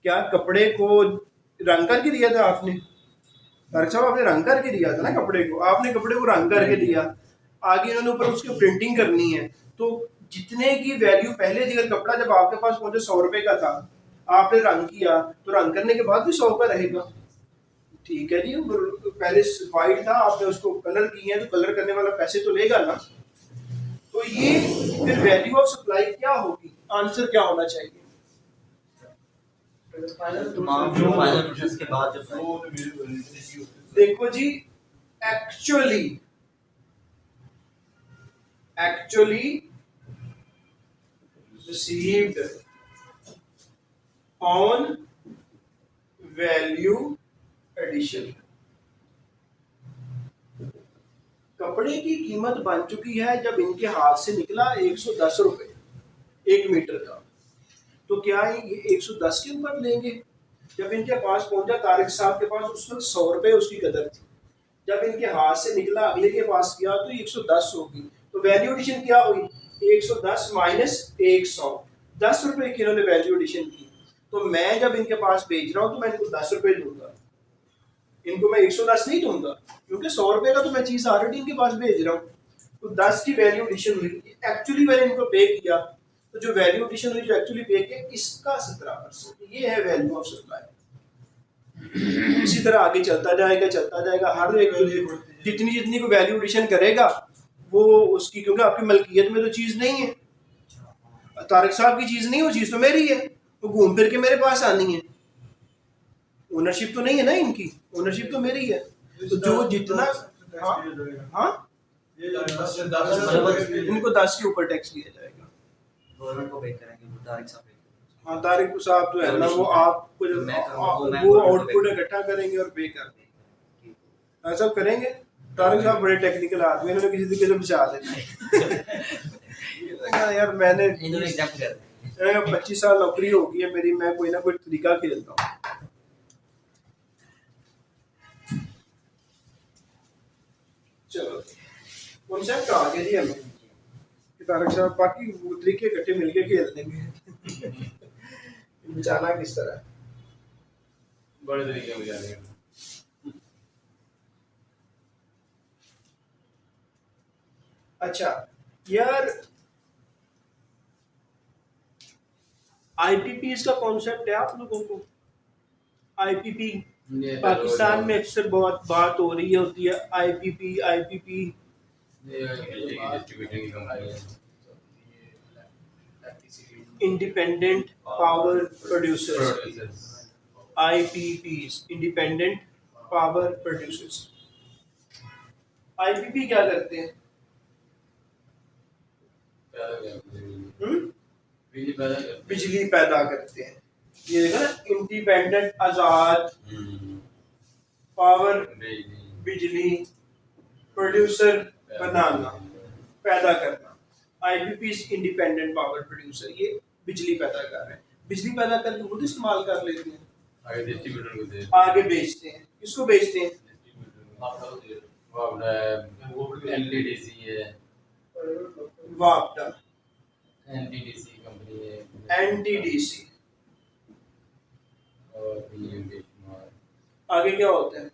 क्या कपड़े को रंग करके दिया था आपने? तारिक साहब आपने रंग करके दिया था ना कपड़े को, आपने कपड़े को रंग करके दिया, आगे इन्होंने ऊपर उसकी प्रिंटिंग करनी है, तो जितने की वैल्यू पहले थी, अगर कपड़ा जब आपके पास पहुंचे 100 रुपए का था, आपने रंग किया तो रंग करने के बाद भी 100 रुपए रहेगा। ठीक है जी, पहले वाइट था, आपने उसको कलर किए हैं तो कलर करने वाला पैसे तो लेगा ना। तो ये फिर वैल्यू ऑफ सप्लाई क्या होगी? आंसर क्या होना चाहिए? तमाम जो फाइनल प्रोसेस के बाद जो देखो जी, actually received on value addition, कपड़े की कीमत बन चुकी है जब इनके हाथ से निकला 110 रुपए 1 मीटर का, तो क्या ये 110 के ऊपर लेंगे? जब इनके पास पहुंचा, तारिक साहब के पास उस वक्त 100 रुपए उसकी कदर थी, जब इनके हाथ से निकला अगले के पास गया तो 110 होगी, तो वैल्यू एडिशन क्या हुई? 110 माइनस 100, 10 रुपए की इन्होंने वैल्यू एडिशन की। तो मैं जब इनके पास भेज रहा हूँ तो मैं इनको 10 रुपए दूंगा, इनको मैं 110 नहीं दूंगा, क्योंकि 100 रुपए का तो मैं चीज ऑलरेडी इनके पास भेज रहा हूँ। तो 10 की वैल्यू एडिशन हुई, एक्चुअली मैंने इनको पे किया, तो जो वैल्यू एडिशन हुई, जो एक्चुअली पे किया, इसका 17%, ये है वैल्यू ऑफ सप्लाई। इसी तरह आगे चलता जाएगा, हर एक जितनी जितनी को वैल्यू एडिशन करेगा वो उसकी, क्योंकि आपकी मलकियत में तो चीज नहीं है, तारिक साहब की चीज नहीं, वो चीज तो मेरी है, वो घूम फिर के मेरे पास आनी है, ओनरशिप तो नहीं है ना इनकी, ओनरशिप तो मेरी है। तो जो जितना हाँ इनको 10 के ऊपर टैक्स लिया जाएगा, गवर्नमेंट को पे करेंगे, वो तारिक साहब पे करेंगे। हाँ तारिक साहब जो है ना वो आपको वो आउटपुट इकट्ठा करेंगे और पे कर देंगे, ऐसा करेंगे। तारिक साहब बड़े टेक्निकल आदमी, इन्होंने किसी तरीके से बचा देना यार। मैंने इन्होंने एग्जांपल कर दिया, 25 साल नौकरी हो गई है मेरी, मैं कोई ना कोई तरीका खेलता हूँ। चलो कॉन्सेप्ट आ गया जी हमें कि तारिक साहब बाकी तरीके इकट्ठे मिलके खेल देंगे। बचाना किस तरह? बड़े तरीके में जाने अच्छा यार, आईपीपी इसका कॉन्सेप्ट है आप लोगों को? आईपीपी पाकिस्तान में अक्सर बहुत बात हो रही होती है, आईपीपी आईपीपी डिस्ट्रीब्यूशन की कंपनी है, independent power producers, IPPs independent power producers. IPP क्या करते हैं? बिजली पैदा करते हैं। ये देखो ना, इंडिपेंडेंट आजाद पावर, बिजली प्रोड्यूसर बनाना, पैदा करना। आईपीपी इंडिपेंडेंट पावर प्रोड्यूसर, ये बिजली पैदा कर रहे हैं, बिजली पैदा करके खुद इस्तेमाल कर लेते हैं, आगे डिस्ट्रीब्यूटर को दे, आगे बेचते हैं। किसको बेचते हैं? वो अपना एनटीडीसी है, वापडा, एनटीडीसी कंपनी है, एनटीडीसी। और पीएमडी कुमार। आगे क्या होता है?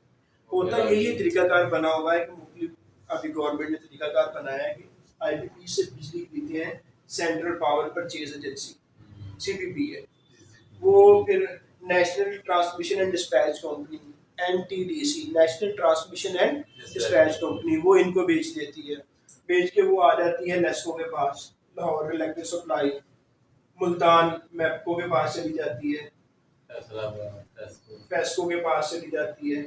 होता यही तरीकाकार बना हुआ है कि मुख्तलिफ अभी गवर्नमेंट ने तरीकाकार बनाया central power purchase agency, CPP है। वो फिर national transmission and dispatch company, NTDC, national transmission and dispatch company, वो इनको बेच देती है। बेच के वो आ जाती है नेस्को के पास, लाहौर इलेक्ट्रिक सप्लाई, मुल्तान मैपको के पास चली जाती है, फेस्को के पास चली जाती है।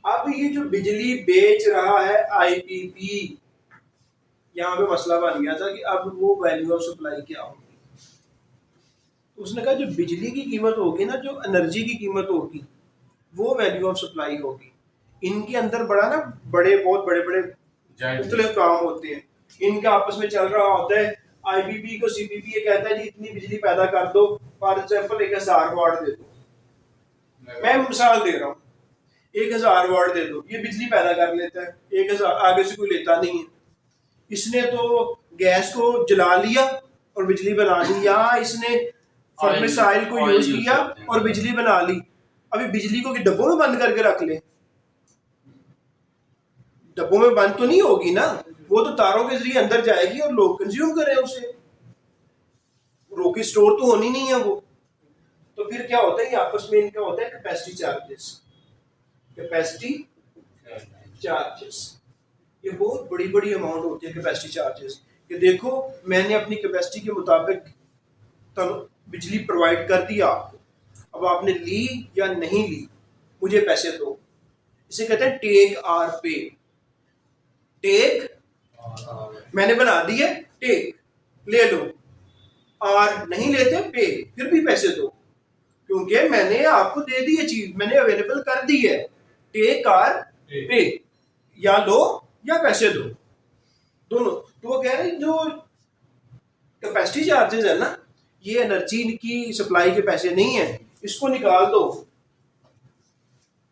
अब ये जो बिजली बेच रहा है IPP, यहाँ पे मसला बन गया था कि अब वो वैल्यू ऑफ सप्लाई क्या होगी। उसने कहा जो बिजली की कीमत होगी ना, जो एनर्जी की कीमत होगी, वो वैल्यू ऑफ सप्लाई होगी। इनके अंदर बड़ा ना बहुत बड़े बड़े मुख्तलिफ काम होते हैं, इनका आपस में चल रहा होता है। IPP को CPP ये कहता है जी इतनी बिजली पैदा कर दो, फॉर एग्जाम्पल 1000 वाट दे दो, मैं मिसाल दे रहा हूँ, 1000 वाट दे दो, ये बिजली पैदा कर लेता है 1000, आगे से कोई लेता नहीं है। इसने तो गैस को जला लिया और बिजली बना ली, या इसने फर्नेस ऑयल को यूज किया और बिजली बना ली। अभी बिजली को डब्बों में बंद करके रख ले, डब्बों में बंद तो नहीं होगी ना, वो तो तारों के जरिए अंदर जाएगी और लोग कंज्यूम करें उसे, रोकी स्टोर तो होनी नहीं है वो। तो फिर क्या होता है, ये आपस में इनका होता है कैपेसिटी चार्जेस, कैपेसिटी चार्जेस। ये बहुत बड़ी बड़ी अमाउंट होती है कैपेसिटी चार्जेस, कि देखो मैंने अपनी कैपेसिटी के मुताबिक बिजली प्रोवाइड कर दिया आपको, अब आपने ली या नहीं ली, मुझे पैसे दो। इसे कहते हैं टेक आर पे। टेक, मैंने बना दी है, टेक ले लो, और नहीं लेते पे, फिर भी पैसे दो, क्योंकि मैंने आपको दे दी है चीज, मैंने अवेलेबल कर दी है। टेक आर पे, या लो या पैसे दो, दोनों। तो वो कह रहे हैं जो कैपेसिटी चार्जेस है ना, ये एनर्जी की सप्लाई के पैसे नहीं है, इसको निकाल दो।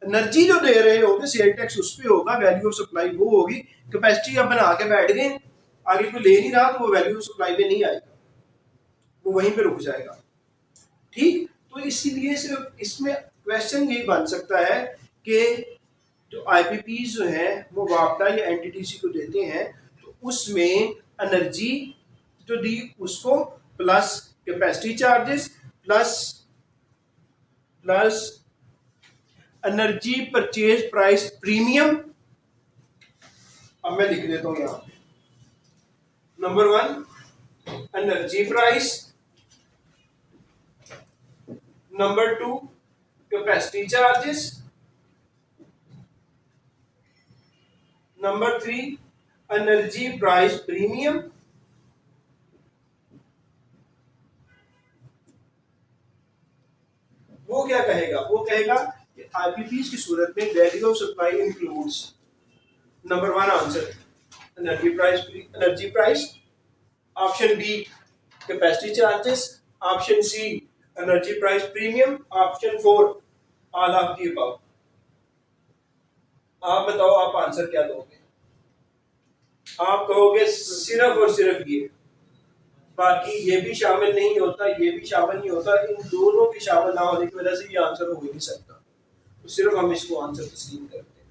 एनर्जी जो दे रहे होगे सेल टैक्स उस पे होगा, वैल्यू ऑफ सप्लाई वो होगी। कैपेसिटी आप बना के बैठ गए, आगे कोई ले नहीं रहा, तो वो वैल्यू ऑफ सप्लाई में नहीं आएगा, वो वहीं पे रुक जाएगा। ठीक, तो इसीलिए सिर्फ इसमें क्वेश्चन ये बन सकता है कि जो IPP जो है वो वापडा या NTDC को देते हैं, तो उसमें एनर्जी जो दी उसको plus capacity charges plus energy purchase price premium. अब मैं लिख देता हूं यहां, number 1 energy price, number 2 capacity charges, number 3 energy price premium, वो क्या कहेगा, वो कहेगा कि IPPs की सूरत में value of supply includes, number 1 answer energy price, option B capacity charges, option C energy price premium, option 4 all of the above. आप बताओ आप आंसर क्या दोगे? आप कहोगे सिर्फ और सिर्फ ये, बाकी ये भी शामिल नहीं होता, ये भी शामिल नहीं होता, इन दोनों के शामिल ना होने की वजह से ये आंसर हो ही नहीं सकता, तो सिर्फ हम इसको आंसर तस्लीम करते हैं।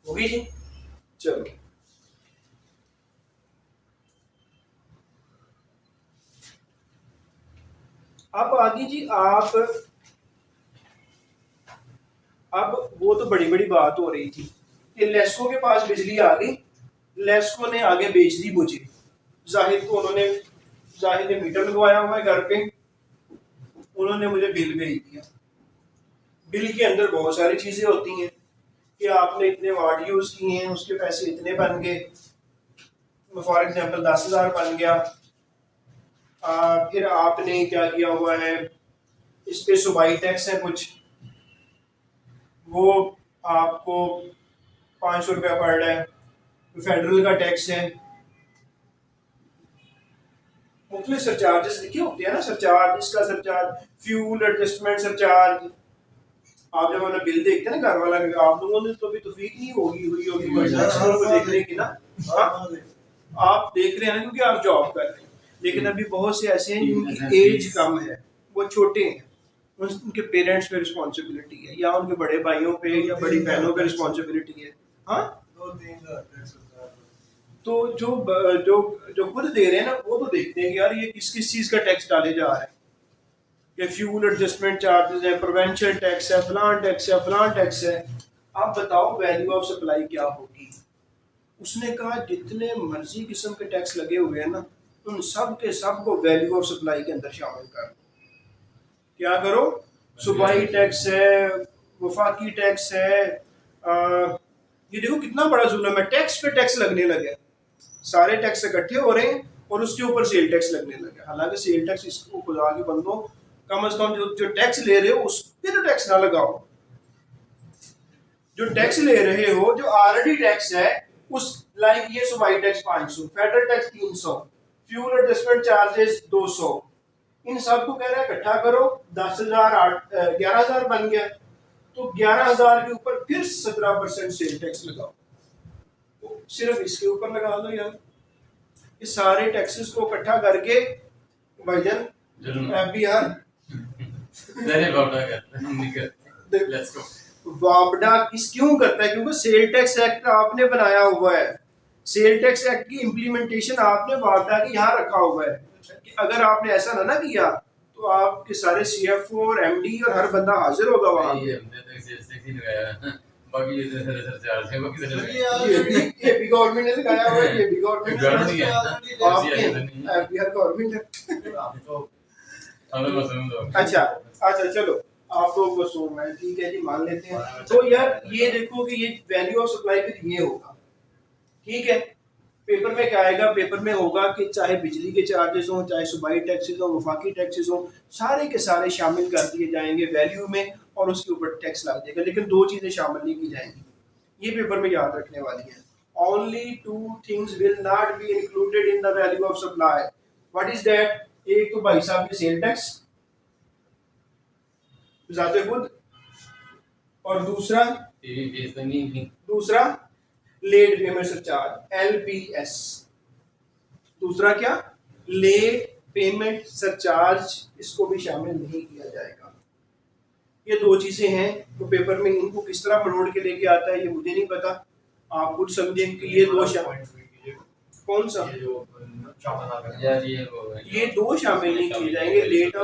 होगी जी, चलो अब आगे जी। अब वो तो बड़ी बड़ी बात हो रही थी कि लेस्को के पास बिजली आ गई, लेस्को ने आगे बेच दी मुझे, जाहिद ने मीटर लगवाया हुआ है घर पे, उन्होंने मुझे बिल भेज दिया। बिल के अंदर बहुत सारी चीजें होती हैं कि आपने इतने वाट यूज किए हैं, उसके पैसे इतने बन गए, फॉर एग्जांपल 10,000 बन गया। फिर आपने क्या किया हुआ है, इस पे सूबाई टैक्स है कुछ, वो आपको 500 रुपया पड़ रहा है, फेडरल का टैक्स है, मुख्तलिफ सरचार्जेस लिखे होते हैं ना, सरचार्ज, इसका सरचार्ज, फ्यूल एडजस्टमेंट सरचार्ज। आप जब हमें बिल देखते हैं ना घर वाला, आप लोगों ने तो भी तौफीक नहीं हुई होगी देखने की ना, आप देख रहे हैं ना क्योंकि आप जॉब कर रहे हैं, लेकिन अभी बहुत से ऐसे हैं जिनकी एज कम है, वो छोटे हैं, उनके पेरेंट्स पे रिस्पॉन्सिबिलिटी है, या उनके बड़े भाइयों पे या बड़ी बहनों पे रिस्पॉन्सिबिलिटी है। हाँ, तो जो जो खुद दे रहे हैं ना वो तो देखते हैं कि यार ये किस किस चीज़ का टैक्स डाले जा रहा है, कि फ्यूल एडजस्टमेंट चार्जेस है, प्रोवेंशन टैक्स है, फलान टैक्स है, फलान टैक्स है। आप बताओ वैल्यू ऑफ सप्लाई क्या होगी। उसने कहा जितने मर्जी किस्म के टैक्स लगे हुए हैं ना उन सब के सब को वैल्यू ऑफ सप्लाई के अंदर शामिल कर दो। क्या करो, सूबाई टैक्स है, वफाकी टैक्स है, ये देखो कितना बड़ा जुल्म है, टैक्स पे टैक्स लगने लगे, सारे टैक्स इकट्ठे हो रहे हैं और उसके ऊपर सेल टैक्स लगने लगे। हालांकि सेल टैक्स इसको खुदा के बंदो कम से कम जो टैक्स ले रहे हो उस पे तो टैक्स ना लगाओ। जो टैक्स ले रहे हो जो ऑलरेडी टैक्स है उस, लाइक ये सूबाई tax 500, federal tax 300, fuel adjustment charges 200, इन सब को कह रहा है इकट्ठा करो, 10,000 11,000 बन गया। तो 11,000 के ऊपर फिर 17% सेल टैक्स लगाओ, तो सिर्फ इसके ऊपर लगा दो यार। ये सारे टैक्सेस को इकट्ठा करके भाईजान बिहार नहीं बाबा करते हैं, नहीं करते। Let's go. वापडा किस क्यों करता है? क्योंकि सेल टैक्स एक्ट आपने बनाया हुआ है, सेल टैक्स एक्ट की इम्प्लीमेंटेशन आपने वापडा की यहाँ रखा हुआ है कि अगर आपने ऐसा ना किया तो आपके सारे सीएफओ और एमडी और हर बंदा हाजिर होगा वहाँ ये पे। हमने तो इसे ही लगाया, बाकी ये तो सर चार्ज है, बाकी सर ये भी गवर्नमेंट ने लगाया हुआ है, ये भी गवर्नमेंट गवर्नमेंट नहीं है, आपके बिहार गवर्नमेंट है। हमें मसलन दो। अच्छा अच्छा चलो आप लोग बस हो मैं ठीक है जी मान लेते हैं। तो यार ये देखो कि ये वैल्यू ऑफ सप्लाई फिर ये होगा, ठीक है। पेपर में क्या आएगा? पेपर में होगा कि चाहे बिजली के चार्जेस हों, चाहे सूबाई टैक्सेस हों, वफाकी टैक्सेस हों, सारे के सारे शामिल कर दिए जाएंगे वैल्यू में और उसके ऊपर टैक्स लग जाएगा। लेकिन दो चीजें शामिल नहीं की जाएंगी, ये पेपर में याद रखने वाली है। Only two things will not be included in the value of supply. What is that? एक तो भाई साहब के सेल टैक्स जाते खुद, और दूसरा टीवी बेच नहीं दूसरा लेट पेमेंट सरचार्ज एलपीएस। दूसरा क्या? लेट पेमेंट सरचार्ज, इसको भी शामिल नहीं किया जाएगा। ये दो चीजें हैं तो पेपर में इनको किस तरह मरोड़ के लेके आता है ये मुझे नहीं पता, आप खुद समझें कि ये दो कौन सा यार ये वो ये दो शामिल नहीं किए जाएंगे। लेट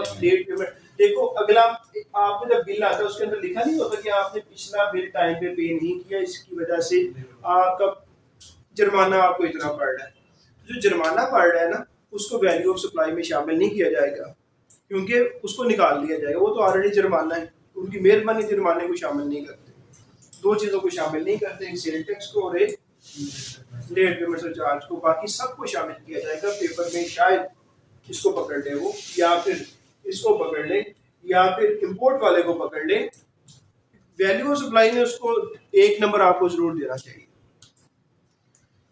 पेमेंट देखो, अगला आपको जब बिल आता है उसके अंदर लिखा नहीं होता कि आपने पिछला बिल टाइम पे पे नहीं किया, इसकी वजह से आपका जुर्माना आपको इतना पड़ रहा है। जो जुर्माना पड़ रहा है ना उसको वैल्यू ऑफ सप्लाई में शामिल नहीं किया जाएगा क्योंकि उसको निकाल दिया जाएगा, वो तो ऑलरेडी जुर्माना है, उनकी मेहरबानी जुर्माने को शामिल नहीं करते। दो चीज़ों को शामिल नहीं करते, एक सेल टैक्स को और एक लेट पेमेंट चार्ज को, बाकी सबको शामिल किया जाएगा। पेपर में शायद इसको पकड़ ले वो, या फिर इसको पकड़ ले, या फिर इंपोर्ट वाले को पकड़ ले। वैल्यू ऑफ सप्लाई में उसको 1 नंबर आपको जरूर देना चाहिए।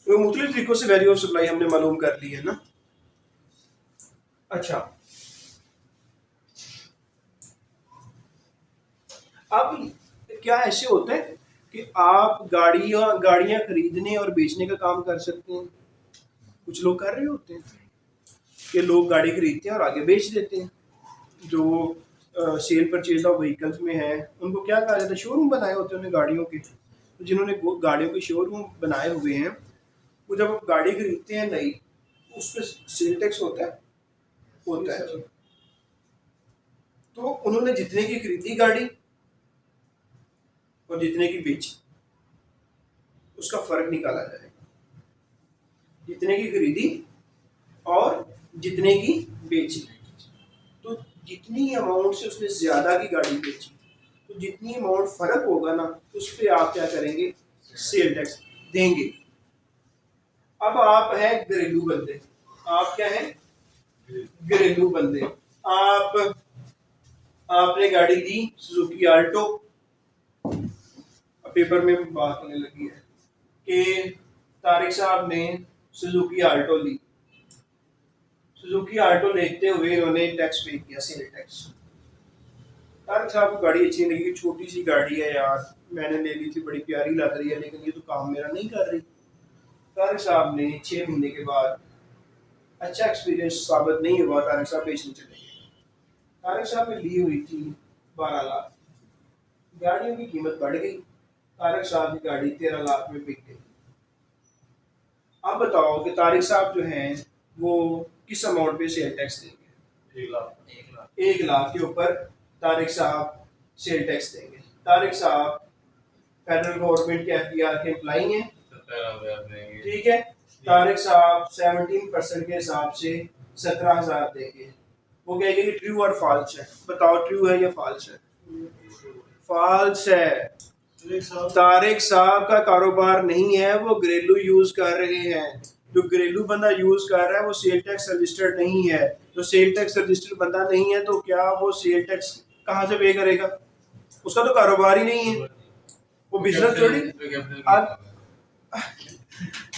तो मुख्तलिफ तरीकों से वैल्यू ऑफ सप्लाई हमने मालूम कर ली है ना। अच्छा अब क्या ऐसे होता है कि आप गाड़ियां खरीदने और बेचने का काम कर सकते हैं। कुछ लोग कर रहे होते हैं कि लोग गाड़ी खरीदते हैं और आगे बेच देते हैं। जो सेल परचेज ऑफ व्हीकल्स में है उनको क्या कहा जाता है? शोरूम बनाए होते हैं उन्हें गाड़ियों के। तो जिन्होंने गाड़ियों के शोरूम बनाए हुए हैं वो जब आप गाड़ी खरीदते हैं नई उस पर सेल टैक्स होता है। तो उन्होंने जितने की खरीदी गाड़ी और जितने की बेची उसका फर्क निकाला जाएगा। जितने की खरीदी और जितने की बेची, तो जितनी अमाउंट से उसने ज्यादा की गाड़ी बेची तो जितनी अमाउंट फर्क होगा ना उस पर आप क्या करेंगे? सेल टैक्स देंगे। अब आप हैं घरेलू बंदे, आप क्या हैं? घरेलू बंदे। आपने गाड़ी ली सुजुकी आल्टो। पेपर में बात होने लगी है कि तारिक साहब ने सुजुकी आल्टो ली। सुजुकी आल्टो लेते हुए उन्होंने टैक्स पे किया, सेल टैक्स। तारिक साहब को गाड़ी अच्छी लगी, छोटी सी गाड़ी है यार, मैंने ले ली थी, बड़ी प्यारी लग रही है, लेकिन ये तो काम मेरा नहीं कर रही। तारिक साहब ने 6 महीने के बाद अच्छा एक्सपीरियंस साबित नहीं हुआ, तारिक साहब बेचने चले गए। तारिक साहब ने ली हुई थी 12 लाख, गाड़ियों की कीमत बढ़ गई, तारिक साहब की गाड़ी 13 लाख में बिक गई। आप बताओ कि तारिक साहब जो हैं वो किस अमाउंट पे सेल टैक्स देंगे? 1 लाख के ऊपर तारिक साहब सेल टैक्स देंगे। तारिक साहब फेडरल गवर्नमेंट के एफबीआर के एम्प्लॉई हैं, 17,000 देंगे। ठीक है। तारिक साहब 17% के हिसाब से 17,000 देंगे। वो कहेंगे कि ट्रू और फॉल्स है, बताओ ट्रू है या फॉल्स है? फॉल्स है। तारिक साहब का कारोबार नहीं है, वो घरेलू यूज कर रहे हैं। जो घरेलू बंदा यूज कर रहा है वो सेल टैक्स रजिस्टर्ड नहीं है। जो सेल टैक्स रजिस्टर्ड बंदा नहीं है तो क्या वो सेल टैक्स कहाँ से पे करेगा? उसका तो कारोबार ही नहीं है, वो बिजनेस थोड़ी।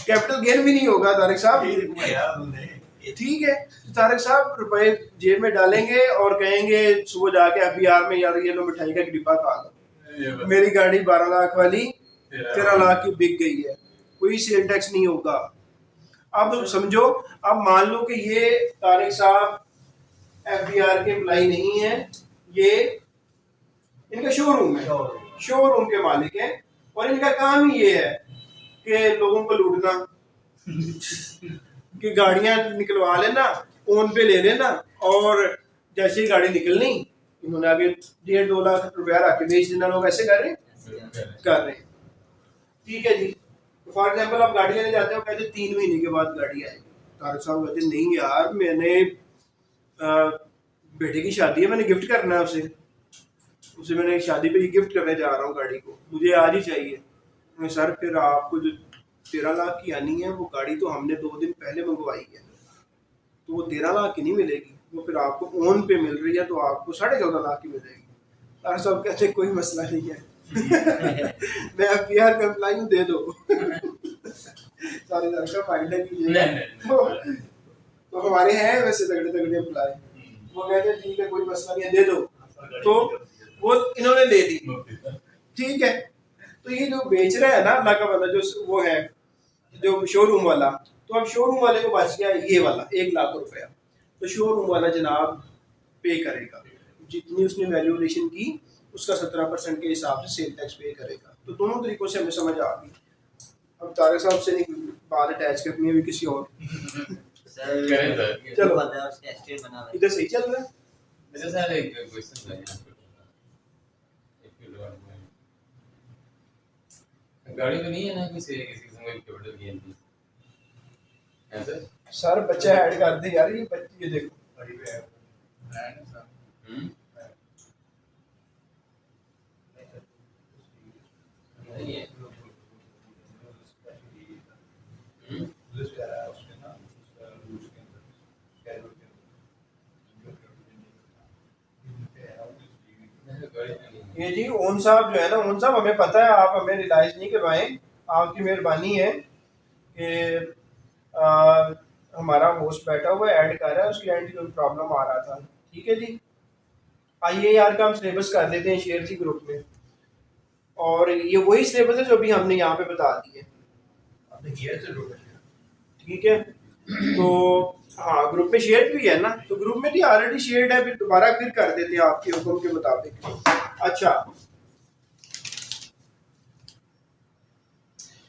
कैपिटल गेन भी नहीं होगा तारिक साहब, ठीक है। तारिक साहब रुपए जेब में डालेंगे और कहेंगे सुबह जाके एफबीआर में, यार ये लो मिठाई का एक डिब्बा खा लो, मेरी गाड़ी 12 लाख वाली 13 लाख की बिक गई है, कोई सेल टैक्स नहीं होगा। अब समझो, अब मान लो कि ये तारिक साहब एफबीआर के एम्प्लॉई नहीं है, ये इनका शोरूम है, शोरूम के मालिक है और इनका काम ही ये है कि लोगों को लूटना, कि गाड़ियां निकलवा लेना, ओन पे ले लेना और जैसे ही गाड़ी निकलनी इन्होंने आगे 1.5-2 लाख रुपया रख के बेच देना। लोग ऐसे कर रहे हैं, ठीक है जी। फॉर एग्जाम्पल आप गाड़ी लेने जाते हो, कहते 3 महीने के बाद गाड़ी आएगी। तारिक साहब कहते नहीं यार, मैंने बेटे की शादी है, मैंने गिफ्ट करना है उसे मैंने शादी पे गिफ्ट करने जा रहा हूँ गाड़ी को, मुझे आज ही चाहिए। सर फिर आपको जो 13 लाख की आनी है वो गाड़ी तो हमने 2 दिन पहले मंगवाई है, तो वो 13 लाख की नहीं मिलेगी, वो फिर आपको ओन पे मिल रही है तो आपको 14.5 लाख की मिलेगी। तारिक साहब कहते कोई मसला नहीं है मैं एफबीआर का एम्प्लॉई हूँ, दे दो सारे का फायदा कीजिए। तो हमारे हैं वैसे तगड़े तगड़े एम्प्लॉय, वो कहते हैं ठीक है कोई मसला नहीं है, दे दो, तो वो इन्होंने ले दी, ठीक है। तो ये जो बेच रहा है ना अल्लाह का बंदा, जो वो है जो शोरूम वाला, तो अब शोरूम वाले को बच गया ये वाला 1 लाख रुपया, तो शोरूम वाला जनाब पे करेगा जितनी उसने वैल्यूएशन की उसका 17% के हिसाब से सेल टैक्स पे करेगा। तो दोनों तरीकों से हमें समझ आ गई। अब तारिक साहब से नहीं बात अटैच करनी है, अभी किसी और चलो इधर सही चल रहा है। मेरे साथ एक क्वेश्चन है, गाड़ी में नहीं है ना किसी किस्म का कैपिटल गेन की है सर बच्चा ऐड कर दे यार, ये बच्चे ये देखो नहीं है। ये जी ओन साहब जो है ना, ओन साहब हमें पता है आप हमें रियलाइज नहीं करवाएं, आपकी मेहरबानी है कि हमारा होस्ट बैठा हुआ ऐड कर रहा है, उसकी एंड कोई प्रॉब्लम आ रहा था, ठीक है जी। आइए यार का हम सिलेबस कर देते हैं शेयर जी ग्रुप में, और ये वही सिलेबस है जो अभी हमने यहाँ पे बता दिए, ठीक है। तो हाँ ग्रुप में शेयर भी है ना, तो ग्रुप में भी ऑलरेडी शेयर्ड है, फिर दोबारा फिर कर देते हैं आपके हुक्म के मुताबिक। अच्छा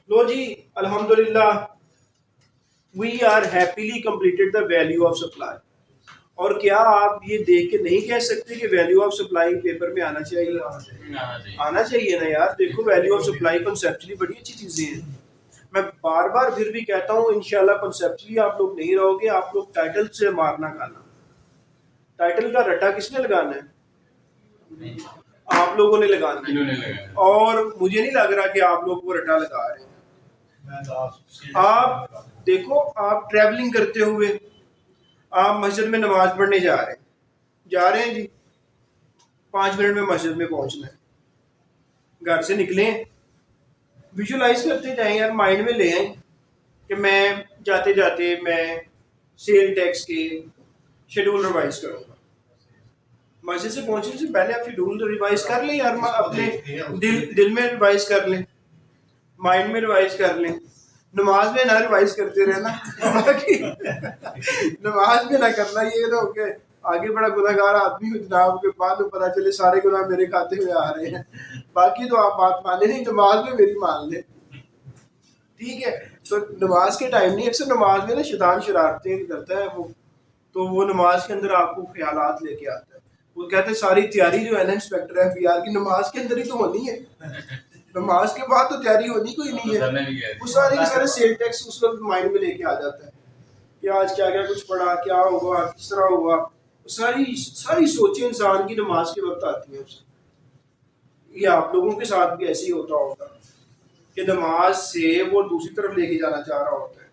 लो जी, अल्हम्दुलिल्लाह we are happily completed the value of supply. और क्या आप ये देख के नहीं कह सकते कि वैल्यू ऑफ सप्लाई पेपर में आना चाहिए? आना चाहिए ना यार। देखो वैल्यू ऑफ सप्लाई कॉन्सेप्चुअली बड़ी अच्छी चीजें हैं, मैं बार बार फिर भी कहता हूँ इंशाल्लाह कॉन्सेप्चुअली आप लोग नहीं रहोगे, आप लोग टाइटल से मारना खाना। टाइटल का रट्टा किसने लगाना है? आप लोगों ने लगाना है, और मुझे नहीं लग रहा कि आप लोग वो रट्टा लगा रहे हैं। आप देखो, आप ट्रैवलिंग करते हुए आप मस्जिद में नमाज पढ़ने जा रहे हैं जी, 5 मिनट में मस्जिद में पहुंचना है, घर से निकले, विजुलाइज करते जाएं यार, माइंड में ले आए कि मैं जाते जाते मैं सेल टैक्स के शेड्यूल रिवाइज करूंगा। मस्जिद से पहुंचने से पहले आप शेड्यूल रिवाइज कर लें यार, अपने दिल में रिवाइज कर लें, माइंड में रिवाइज कर लें, नमाज में ना रिवाइज करते रहना नमाज में ना करना, ये ना हो के आगे बड़ा गुनाहगार आदमी हो जनाब, के बाद में पता चले सारे गुनाह मेरे खाते में आ रहे हैं। बाकी तो आप बात माने नहीं, नमाज में मेरी मान ले, ठीक है, तो नमाज के टाइम नहीं, अक्सर नमाज में ना शैतान शरारतें करता है वो, तो वो नमाज के अंदर आपको ख्यालात लेके आता है। वो कहते हैं सारी तैयारी जो है ना इंस्पेक्टर FBI की नमाज के अंदर ही तो होनी है, नमाज के बाद तो तैयारी होनी कोई नहीं है। वो सारे के सारे सेल टैक्स उस वक्त माइंड में लेके आ जाता है कि आज क्या क्या कुछ पढ़ा, क्या हुआ, किस तरह हुआ, सारी सारी सोचें इंसान की नमाज के वक्त आती हैं उससे। ये आप लोगों के साथ भी ऐसे ही होता होगा कि नमाज से वो दूसरी तरफ लेके जाना चाह रहा होता है,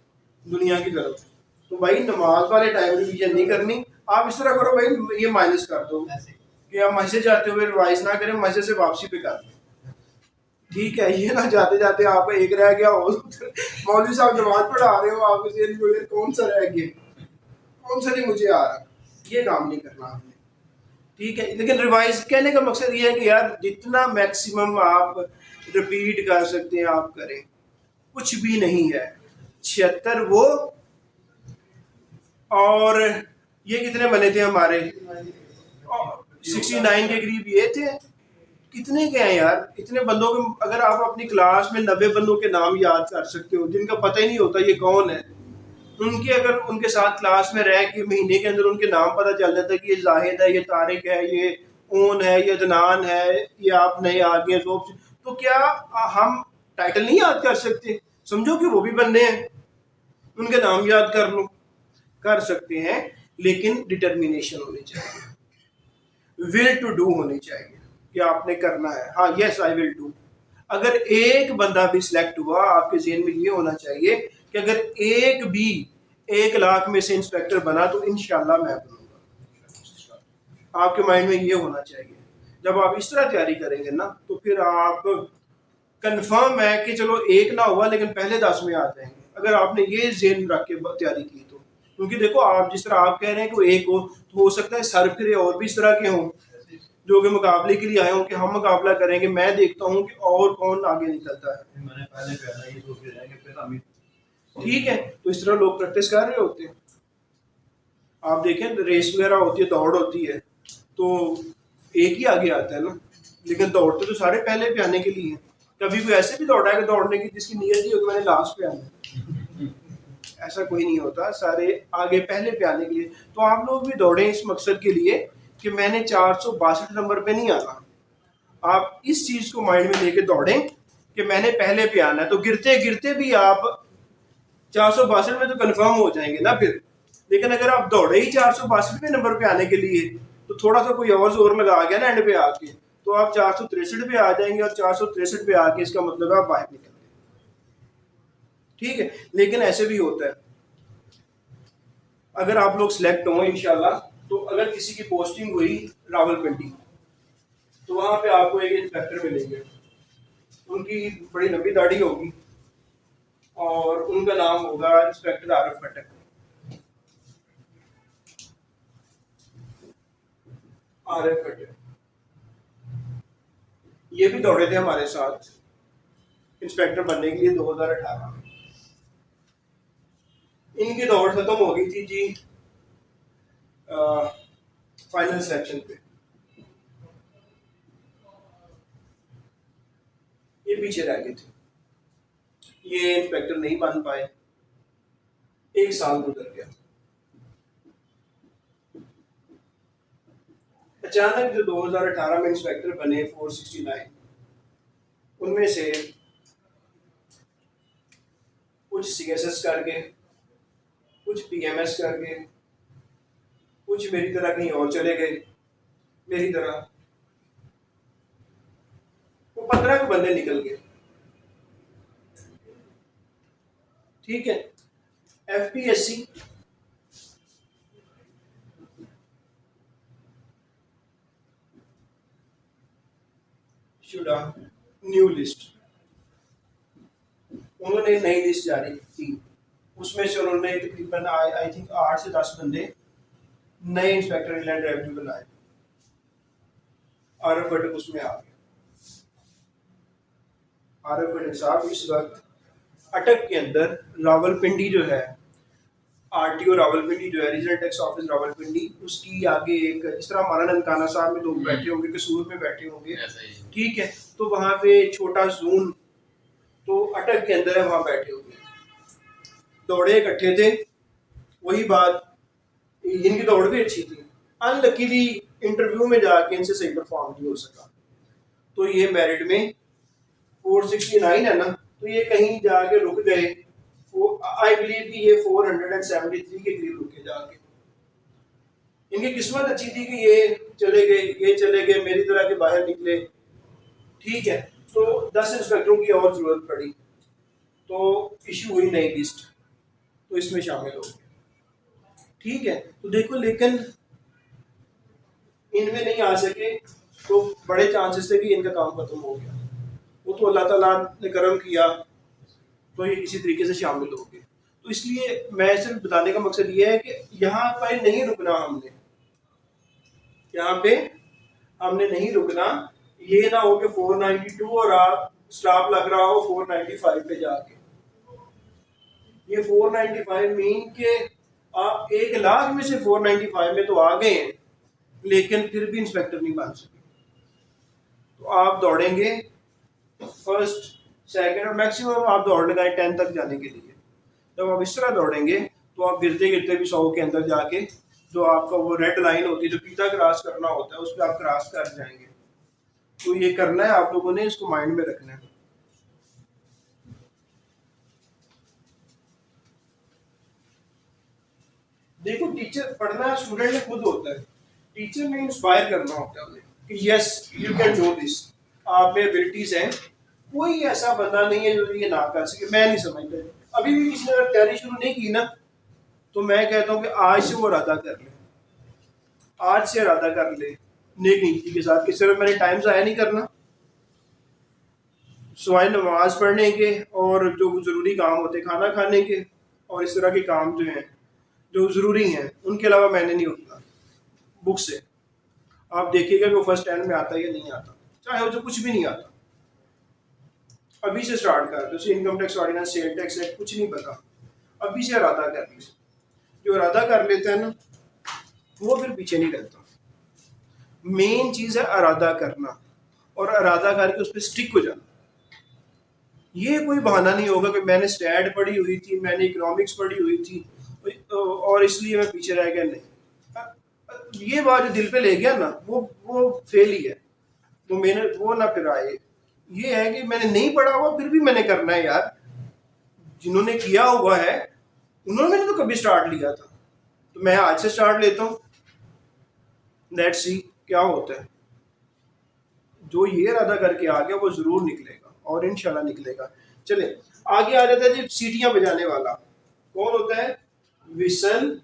दुनिया की तरफ। तो भाई नमाज वाले टाइम रिवीजन नहीं करनी, आप इस तरह करो भाई, ये माइनस कर दो कि आप मस्जिद जाते हुए रिवाइज ना करें, मस्जिद से वापसी पे कर दें, ठीक है। ये ना जाते जाते आप एक रह गया हो, मौलवी साहब नमाज पढ़ा रहे हो, आपके जेल में कौन सा रह गया, कौन सा नहीं मुझे आ रहा, ये काम नहीं करना हमने, ठीक है। लेकिन रिवाइज कहने का मकसद ये है कि यार जितना मैक्सिमम आप रिपीट कर सकते हैं आप करें, कुछ भी नहीं है। 76 वो, और ये कितने बने थे हमारे, 69 के करीब ये थे। कितने के हैं यार, इतने बंदों के अगर आप अपनी क्लास में 90 बंदों के नाम याद कर सकते हो जिनका पता ही नहीं होता ये कौन है, उनके अगर उनके साथ क्लास में रह के महीने के अंदर उनके नाम पता चल जाता है कि ये जाहिद है, ये तारिक है, ये ओन है, ये अदनान है, ये आप नए आ गए, तो क्या हम टाइटल नहीं याद कर सकते? समझो कि वो भी बंदे हैं, उनके नाम याद कर लो, कर सकते हैं, लेकिन डिटर्मिनेशन होनी चाहिए, विल टू डू होनी चाहिए कि आपने करना है। हाँ, यस आई विल डू। अगर एक बंदा भी सिलेक्ट हुआ, आपके ज़हन में ये होना चाहिए कि अगर एक भी 1 लाख में से इंस्पेक्टर बना तो इंशाल्लाह मैं बनूंगा। आपके माइंड में ये होना चाहिए। जब आप इस तरह तैयारी करेंगे ना, तो फिर आप कंफर्म है कि चलो एक ना हुआ लेकिन पहले 10 में आ जाएंगे, अगर आपने ये ज़हन रख के तैयारी की तो। क्योंकि देखो, आप जिस तरह आप कह रहे हैं कि वो एक हो, तो हो सकता है सर फिर और भी इस तरह के हों जो कि मुकाबले के लिए आए हों कि हम मुकाबला करेंगे। मैं देखता हूँ कि और कौन आगे निकलता है, मैंने पहले पहला ये सोच के जाएंगे फिर हम ठीक है। तो इस तरह लोग प्रैक्टिस कर रहे होते हैं। आप देखें रेस वगैरह होती है, दौड़ होती है, तो एक ही आगे आता है ना, लेकिन दौड़ते तो सारे पहले पे आने के लिए हैं। कभी कोई ऐसे भी दौड़ा है कि दौड़ने की जिसकी नीयत नहीं होगी मैंने लास्ट पे आना है, ऐसा कोई नहीं होता, सारे आगे पहले पे आने के लिए। तो आप लोग भी दौड़ें इस मकसद के लिए कि मैंने 462 नंबर पे नहीं आना। आप इस चीज को माइंड में लेके दौड़ें कि मैंने पहले पे आना है, तो गिरते गिरते भी आप 462 में तो कंफर्म हो जाएंगे ना फिर। लेकिन अगर आप दौड़े ही 462 नंबर पे आने के लिए, तो थोड़ा सा कोई और जोर लगा गया ना एंड पे आके, तो आप 463 पे आ जाएंगे, और 463 पे आके इसका मतलब है आप बाहर निकल गए, ठीक है। लेकिन ऐसे भी होता है, अगर आप लोग सिलेक्ट हों इंशाल्लाह, तो अगर किसी की पोस्टिंग हुई रावलपिंडी, तो वहां पे आपको एक इंस्पेक्टर मिलेंगे, उनकी बड़ी लंबी दाढ़ी होगी और उनका नाम होगा इंस्पेक्टर आरिफ खटक। आरिफ खटक ये भी दौड़े थे हमारे साथ इंस्पेक्टर बनने के लिए 2018 में। इनकी दौड़ खत्म हो गई थी जी फाइनल सिलेक्शन पे, ये पीछे रह गए थे, ये इंस्पेक्टर नहीं बन पाए, 1 साल गुजर गया। अचानक जो 2018 में इंस्पेक्टर बने 469, उनमें से कुछ CSS करके, कुछ PMS करके, कुछ मेरी तरह कहीं और चले गए, मेरी तरह वो 15 के बंदे निकल गए, ठीक है। FPSC शुड न्यू लिस्ट, उन्होंने नई लिस्ट जारी की, उसमें से उन्होंने तकरीबन आई थिंक 8 से 10 बंदे नए इंस्पेक्टर इनलैंड रेवेन्यू बनाए, आरिफ खटक उसमें आ गए। आरिफ खटक साहब इस वक्त अटक के अंदर रावलपिंडी जो है, RTO रावलपिंडी जो है, रीजनल टैक्स ऑफिस रावलपिंडी, उसकी आगे एक, जिस तरह हमारा ननकाना साहब में लोग बैठे होंगे, कसूर में बैठे होंगे, ठीक है, तो वहाँ पे छोटा जोन, तो अटक के अंदर है, वहाँ बैठे हुए दौड़े इकट्ठे थे। वही बात, इनकी दौड़ भी अच्छी थी, अनलकीली इंटरव्यू में जाके इनसे सही परफॉर्म नहीं हो सका। तो ये मेरिट में 469 है ना, तो ये कहीं जाके रुक गए। आई बिलीव कि ये 473 के करीब रुके जाके। इनकी किस्मत अच्छी थी कि ये चले गए मेरी तरह के बाहर निकले, ठीक है। तो 10 इंस्पेक्टरों की और जरूरत पड़ी, तो इशू हुई नई लिस्ट, तो इसमें शामिल हो गए, ठीक है। तो देखो, लेकिन इनमें नहीं आ सके तो बड़े चांसेस थे कि इनका काम खत्म हो गया। वो तो अल्लाह ताला ने करम किया, तो ये किसी तरीके से शामिल हो गए। तो इसलिए मैं सिर्फ बताने का मकसद ये है कि यहाँ पर नहीं रुकना, यहाँ पे हमने नहीं रुकना। ये ना हो कि 492 और आप स्टाफ लग रहा हो 495 पे जाके। ये 495 मीन के आप 1 लाख में से 495 में तो आ गए हैं, लेकिन फिर भी इंस्पेक्टर नहीं बन सके। तो आप दौड़ेंगे फर्स्ट, सेकंड और मैक्सिमम आप दौड़ लगाए 10 तक जाने के लिए। जब आप इस तरह दौड़ेंगे तो आप गिरते गिरते भी 100 के अंदर जाके जो आपका वो रेड लाइन होती है, जो फीता क्रॉस करना होता है, उस पर आप क्रॉस कर जाएंगे। तो ये करना है आप लोगों ने, इसको माइंड में रखना है। देखो, टीचर पढ़ना स्टूडेंट ने खुद होता है, टीचर ने इंस्पायर करना होता है उन्हें कि yes you can do this, आप में एबिलिटीज हैं। कोई ऐसा बंदा नहीं है जो ये ना कर सके। मैं नहीं समझता, अभी भी किसी ने अगर तैयारी शुरू नहीं की ना, तो मैं कहता हूँ कि आज से वो इरादा कर ले, आज से इरादा कर ले नेक नीति के साथ कि सिर्फ मैंने टाइम ज़ाया नहीं करना, सुबह नमाज पढ़ने के और जो ज़रूरी काम होते खाना खाने के और इस तरह के काम जो हैं जो ज़रूरी हैं, उनके अलावा मैंने नहीं उठना बुक से। आप देखिएगा कि वो फर्स्ट 10 में आता है या नहीं आता, चाहे वो जो कुछ भी नहीं आता। अभी से स्टार्ट कर दो, income tax ordinance, sale tax act, कुछ नहीं पता, अभी से इरादा कर ले। जो इरादा कर लेता है ना, वो फिर पीछे नहीं रहता। मेन चीज़ है इरादा करना, और इरादा करके उस पर स्टिक हो जाना। ये कोई बहाना नहीं होगा कि मैंने स्टैट पढ़ी हुई थी, मैंने इकोनॉमिक्स पढ़ी हुई थी और इसलिए मैं पीछे रह गया। नहीं, ये बात जो दिल पे ले गया ना, वो फेल ही है। वो मैंने वो ना फिर आए। ये है कि मैंने नहीं पढ़ा हुआ फिर भी मैंने करना है यार। जिन्होंने किया हुआ है उन्होंने तो कभी स्टार्ट लिया था, तो मैं आज से स्टार्ट लेता हूँ। लेट्स सी क्या होता है। जो ये इरादा करके आ गया वो जरूर निकलेगा, और इंशाल्लाह निकलेगा। चले आगे आ जाता है जी। सीटियां बजाने वाला कौन होता है? Whistle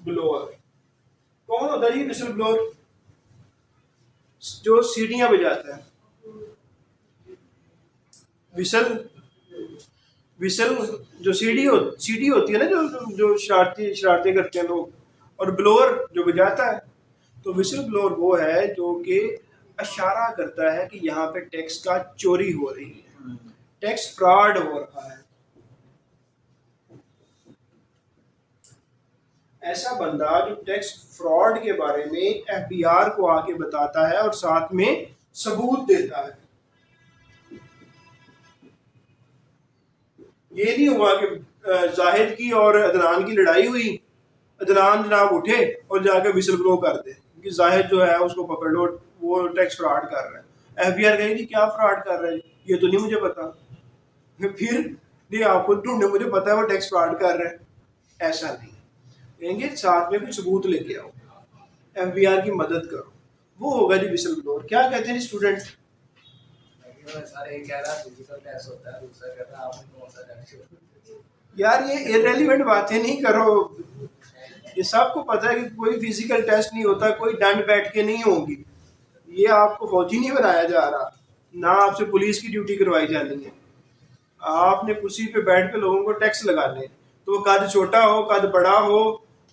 blower. कौन होता है ये विसल ब्लोअर? जो सीटियां बजाता है। विसल जो सीडी होती है ना, जो शरारती करते हैं लोग, और ब्लोअर जो बजाता है। तो विसल ब्लोअर वो है जो कि इशारा करता है कि यहाँ पे टैक्स का चोरी हो रही है, टैक्स फ्रॉड हो रहा है। ऐसा बंदा जो टैक्स फ्रॉड के बारे में एफबीआर को आके बताता है और साथ में सबूत देता है। ये नहीं हुआ कि जाहिद की और अदनान की लड़ाई हुई, अदनान जनाब उठे और जाके विसल ब्लो कर दे कि जाहिद जो है उसको पकड़ लो, वो टैक्स फ्रॉड कर रहा है। एफबीआर कहेगी क्या फ्रॉड कर रहा है, ये तो नहीं मुझे पता। फिर नहीं, आपको ढूंढे, मुझे पता है वो टैक्स फ्रॉड कर रहा है। ऐसा नहीं कहेंगे, साथ में कुछ सबूत लेके आओ, एफबीआर की मदद करो, वो होगा जी विसल ब्लोअर। क्या कहते हैं स्टूडेंट? यार ये इररेलेवेंट बातें नहीं करो। ये सबको पता है कि कोई फिजिकल टेस्ट नहीं होता, कोई दंड बैठ के नहीं होगी। ये आपको फौजी नहीं बनाया जा रहा, ना आपसे पुलिस की ड्यूटी करवाई जानी है। आपने कुर्सी पे बैठ के लोगों को टैक्स लगाने, तो कद छोटा हो कद बड़ा हो,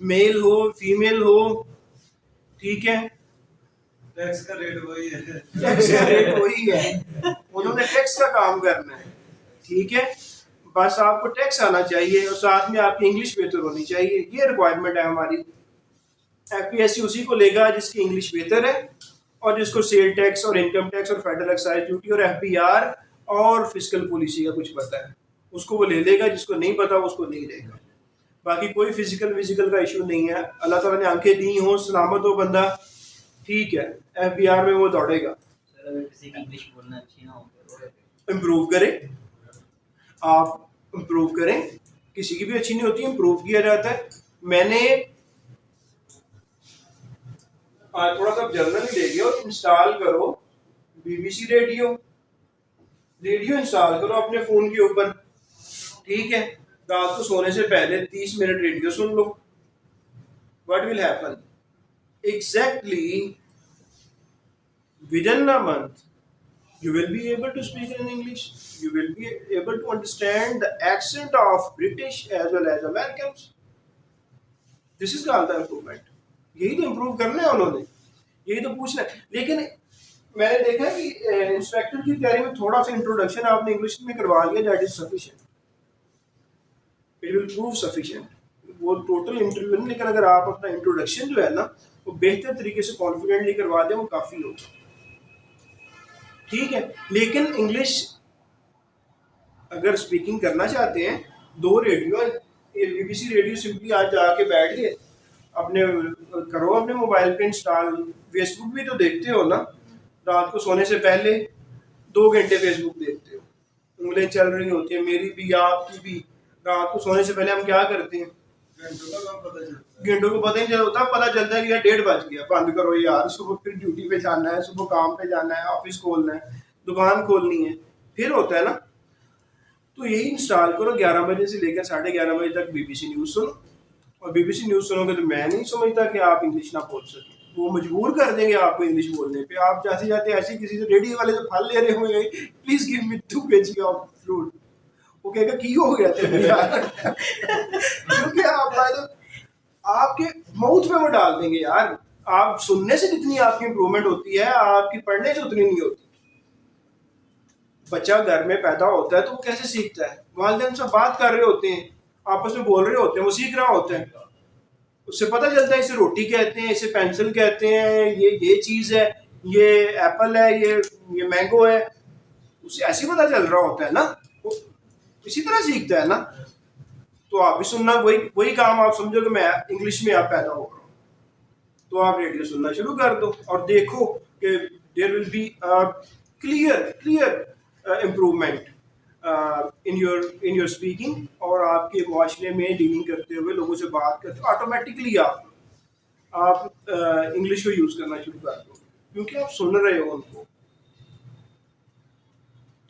मेल हो फीमेल हो, ठीक है, टैक्स का रेट वही है, टैक्स का रेट वही है। उन्होंने टैक्स का काम करना है, ठीक है। बस आपको टैक्स आना चाहिए और साथ में आपकी इंग्लिश बेहतर होनी चाहिए। ये रिक्वायरमेंट है हमारी। एफपीएससी उसी को लेगा जिसकी इंग्लिश बेहतर है और जिसको सेल टैक्स और इनकम टैक्स और फेडरल एक्साइज ड्यूटी और FBR और फिजिकल पॉलिसी का कुछ पता है उसको वो ले लेगा, जिसको नहीं पता उसको नहीं लेगा। बाकी कोई फिजिकल का इशू नहीं है। अल्लाह ताला ने आंखें दी हो, सलामत हो बंदा, ठीक है, FBR में वो दौड़ेगा। सर अगर किसी की इंग्लिश बोलना अच्छी ना हो तो इम्प्रूव करें, आप इम्प्रूव करें, किसी की भी अच्छी नहीं होती, इम्प्रूव किया जाता है। मैंने आज थोड़ा सा जर्नल ही ले लिया और इंस्टॉल करो BBC रेडियो इंस्टॉल करो अपने फोन के ऊपर, ठीक है, रात को सोने से पहले 30 minute radio soon low. What will happen exactly within a month you will be able to speak in English, you will be able to understand the accent of British as well as Americans. This is called the improvement. यही तो इम्प्रूव करना है उन्होंने, यही तो पूछना है। लेकिन मैंने देखा है कि इंस्पेक्टर की तैयारी में थोड़ा सा इंट्रोडक्शन आपने इंग्लिश में करवा लिया, that is sufficient, it will prove sufficient. वो टोटल इंटरव्यू नहीं, लेकिन अगर आप अपना इंट्रोडक्शन जो है ना वो बेहतर तरीके से कॉन्फिडेंटली करवा दें वो काफ़ी होगा, ठीक है। लेकिन इंग्लिश अगर स्पीकिंग करना चाहते हैं, 2 रेडियो, BBC रेडियो सिंपली आज जाके बैठ के अपने करो अपने मोबाइल पे इंस्टॉल। फेसबुक भी तो देखते हो ना, रात को सोने से पहले 2 घंटे फेसबुक देखते हो, उंगलियां चल रही होती है, मेरी भी आपकी भी। रात को सोने से पहले हम क्या करते हैं, घंटों को पता ही नहीं चलता, पता चलता है कि यार 1:30 बज गया, बंद करो यार, सुबह फिर ड्यूटी पे जाना है, सुबह काम पे जाना है, ऑफिस खोलना है, दुकान खोलनी है, फिर होता है ना। तो यही इंस्टॉल करो, 11 बजे से लेकर 11:30 बजे तक BBC न्यूज़ सुनो। और BBC न्यूज़ सुनोगे तो मैं नहीं समझता कि आप इंग्लिश ना बोल सकें, वो मजबूर कर देंगे आपको इंग्लिश बोलने पे। आप जाते जाते ऐसे किसी से रेडियो वाले से फल ले रहे होंगे, please give me 2 kg of fruit, वो कहेगा की हो गया तेरे यार क्योंकि आपके माउथ में वो डाल देंगे यार। आप सुनने से जितनी आपकी इंप्रूवमेंट होती है, आपकी पढ़ने से उतनी नहीं होती। बच्चा घर में पैदा होता है तो वो कैसे सीखता है, वालिदैन से बात कर रहे होते हैं, आपस में बोल रहे होते हैं, वो सीख रहा होता है, उससे पता चलता है इसे रोटी कहते हैं, इसे पेंसिल कहते हैं, ये चीज़ है, ये एप्पल है, ये मैंगो है, उसे ऐसे पता चल रहा होता है ना, वो इसी तरह सीखता है ना। तो आप भी सुनना, वही काम आप समझो कि मैं इंग्लिश में आप पैदा हो रहा हूँ, तो आप रेडियो सुनना शुरू कर दो और देखो कि there will be clear improvement in your speaking, और आपके मुआशरे में डीलिंग करते हुए, लोगों से बात करते हुए ऑटोमेटिकली आप इंग्लिश को यूज़ करना शुरू कर दो, क्योंकि आप सुन रहे हो उनको,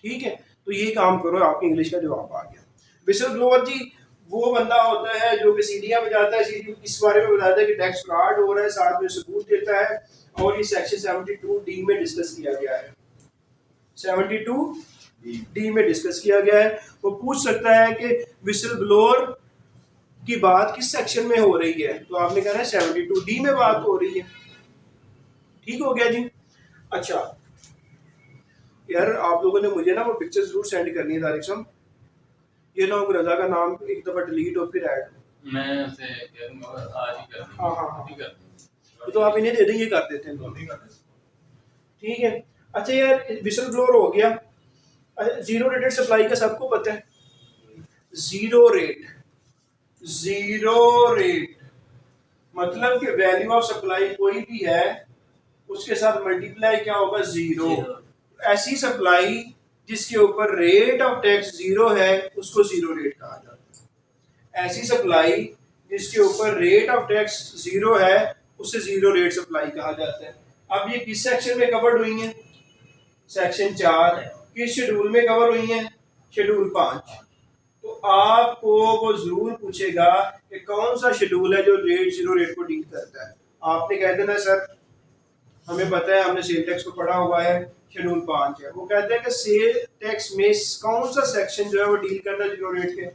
ठीक है। तो ये काम करो, आपकी इंग्लिश का जवाब आ गया। विसल ब्लोअर जी वो बंदा होता है जो कि सीढ़ियाँ बजाता है, सीढ़ी इस बारे में बताता है कि टैक्स फ्रॉड हो रहा है, साथ में सबूत देता है, और ये सेक्शन 72D में डिस्कस किया गया है, 72D में डिस्कस किया गया है। वो पूछ सकता है कि विसल ब्लोअर की बात किस सेक्शन में हो रही है, तो आपने कहना है 72D में बात हो रही है, ठीक हो गया जी। अच्छा यार, आप लोगों ने मुझे ना वो पिक्चर जरूर सेंड करनी है तारिक साहब, ये ना हो रजा का नाम एक दफा डिलीट हो फिर ऐड हो। मैं उसे करूंगा आज ही कर दूंगा। हाँ। ठीक है, तो आप इन्हें दे दें, ये कर देते हैं, ठीक है। अच्छा यार, विसल ब्लोअर हो गया। जीरो रेटेड सप्लाई का सबको पता है, जीरो रेट मतलब कि वैल्यू ऑफ सप्लाई कोई भी है उसके साथ मल्टीप्लाई क्या होगा, जीरो। ऐसी सप्लाई जिसके ऊपर रेट ऑफ टैक्स जीरो है उसको जीरो रेट कहा जाता है। ऐसी सप्लाई जिसके ऊपर रेट ऑफ टैक्स जीरो है उसे जीरो रेट सप्लाई कहा जाता है। अब ये किस सेक्शन में कवर्ड हुई है, सेक्शन 4। किस शेड्यूल में कवर हुई है, शेड्यूल 5। तो आपको वो जरूर पूछेगा कि कौन सा शेड्यूल है जो रेट जीरो रेट को डील करता है। आपने कह देना सर हमें पता है, हमने सेल टैक्स को पढ़ा हुआ है, शेड्यूल 5 है। वो कहते हैं कि सेल टैक्स में कौन सा सेक्शन जो है वो डील करता है जीरो रेट के।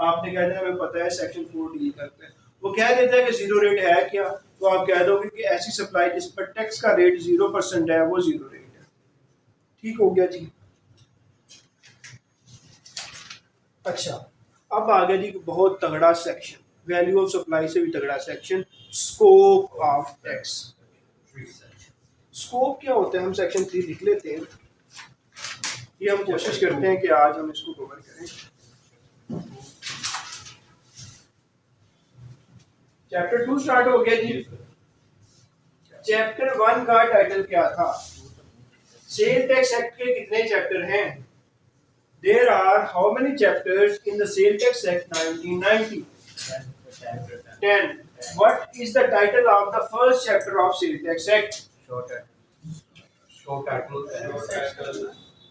आपने कह देना हमें पता है सेक्शन 4 डील करता है। वो कह देता है कि जीरो रेट है क्या, तो आप कह दोगे कि ऐसी सप्लाई जिस पर टैक्स का रेट 0% है वो जीरो रेट है, ठीक हो गया जी। अच्छा, अब आ गया जी बहुत तगड़ा सेक्शन, वैल्यू ऑफ सप्लाई से भी तगड़ा section, scope of tax. Scope क्या होता है हम सेक्शन 3 लिख लेते हैं, ये हम कोशिश करते हैं कि आज हम इसको कवर करें। चैप्टर 2 स्टार्ट हो गया जी। चैप्टर 1 का टाइटल क्या था? सेल टैक्स एक्ट के कितने चैप्टर हैं? There are how many chapters in the Sale Tax Act 1990? 10. What is the title of the first chapter of Sale Tax Act?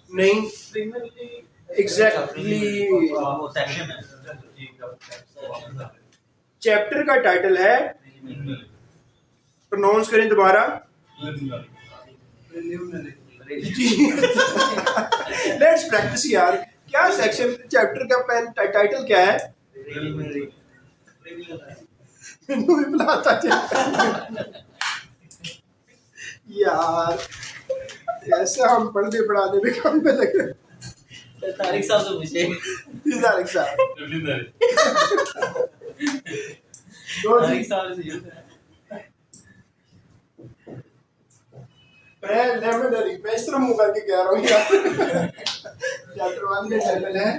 नहीं, exactly. वो सेक्शन है। चैप्टर का टाइटल है, प्रोनाउंस करें दोबारा। लेट्स प्रैक्टिस यार। क्या सेक्शन चैप्टर का टाइटल क्या है? यार ऐसे हम पढ़ने पढ़ाने में काम पे लगे। तारिक साहब से पूछे। तारिक साहब तारिक साहब से पूछे। प्रेलिमिनरी, मैं इस तरह मुंह करके कह रहा हूँ यार। चैप्टर 1 का टाइटल है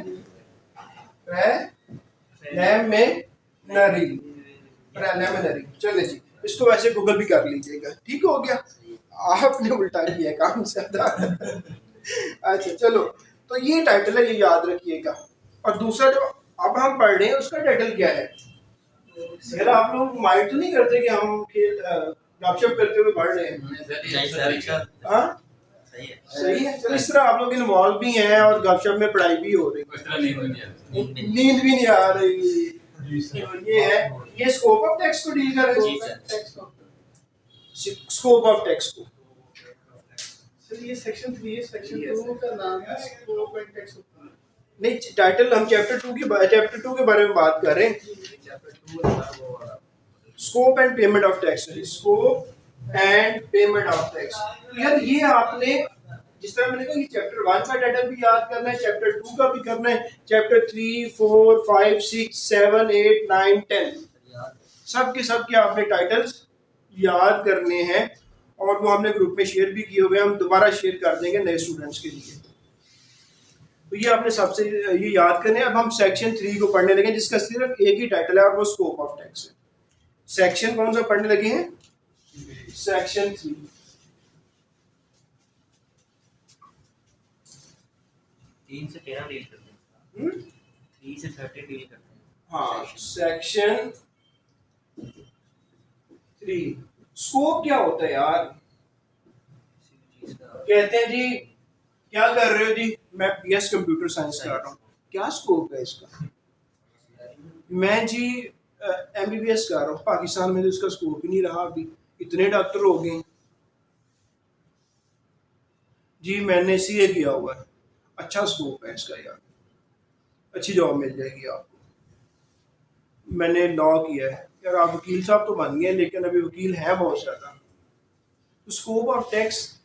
प्रेलिमिनरी। चलिए जी, इसको वैसे गूगल भी कर लीजिएगा, ठीक हो गया। आपने उल्टा किया काम ज्यादा। अच्छा चलो, तो ये टाइटल है, ये याद रखिएगा। और दूसरा जो अब हम पढ़ रहे हैं उसका टाइटल क्या है? अगर आप लोग माइंड तो नहीं करते कि हम गपशप करते हुए पढ़ रहे हैं? हाँ सही है। चलो, इस तरह आप लोग इन्वॉल्व भी हैं और गपशप में पढ़ाई भी हो रही है, नींद भी नहीं आ रही। ये है, ये स्कोप ऑफ टैक्स को डील कर रहे हैं। स्कोप ऑफ टैक्स को, ये सेक्शन 3 है, सेक्शन 2 का नाम है स्कोप एंड टैक्स। नहीं, टाइटल हम चैप्टर 2 के बारे में बात कर रहे हैं। Scope and payment of tax, scope and payment of tax. यार ये आपने जिस तरह मैंने कहा कि चैप्टर 1 का टाइटल भी याद करना है, चैप्टर 2 का भी करना है, चैप्टर 3, 4, 5, 6, 7, 8, 9, 10 सब के आपने टाइटल्स याद करने हैं। और वो हमने ग्रुप में शेयर भी किए हुए हैं, हम दोबारा शेयर कर देंगे नए स्टूडेंट्स के लिए। तो ये आपने सबसे ये याद करने। अब हम सेक्शन 3 को पढ़ने लगे, जिसका सिर्फ एक ही टाइटल है और वो स्कोप ऑफ टैक्स है। सेक्शन कौन सा पढ़ने लगे हैं? सेक्शन 3। से 13 डील करते हैं। 3 से 30 डील करते हैं। हाँ, सेक्शन 3। स्कोप क्या होता है यार? कहते हैं जी क्या कर रहे हो जी? मैं बीएस कंप्यूटर साइंस कर रहा हूँ। क्या स्कोप है इसका? मैं जी एमबीबीएस कर रहा हूँ। पाकिस्तान में तो इसका स्कोप ही नहीं रहा, अभी इतने डॉक्टर हो गए जी। मैंने सीए किया हुआ है, अच्छा स्कोप है इसका यार, अच्छी जॉब मिल जाएगी आपको। मैंने लॉ किया है यार, आप वकील साहब तो बन गए, लेकिन अभी वकील हैं बहुत ज़्यादा। तो स्कोप ऑफ टैक्स,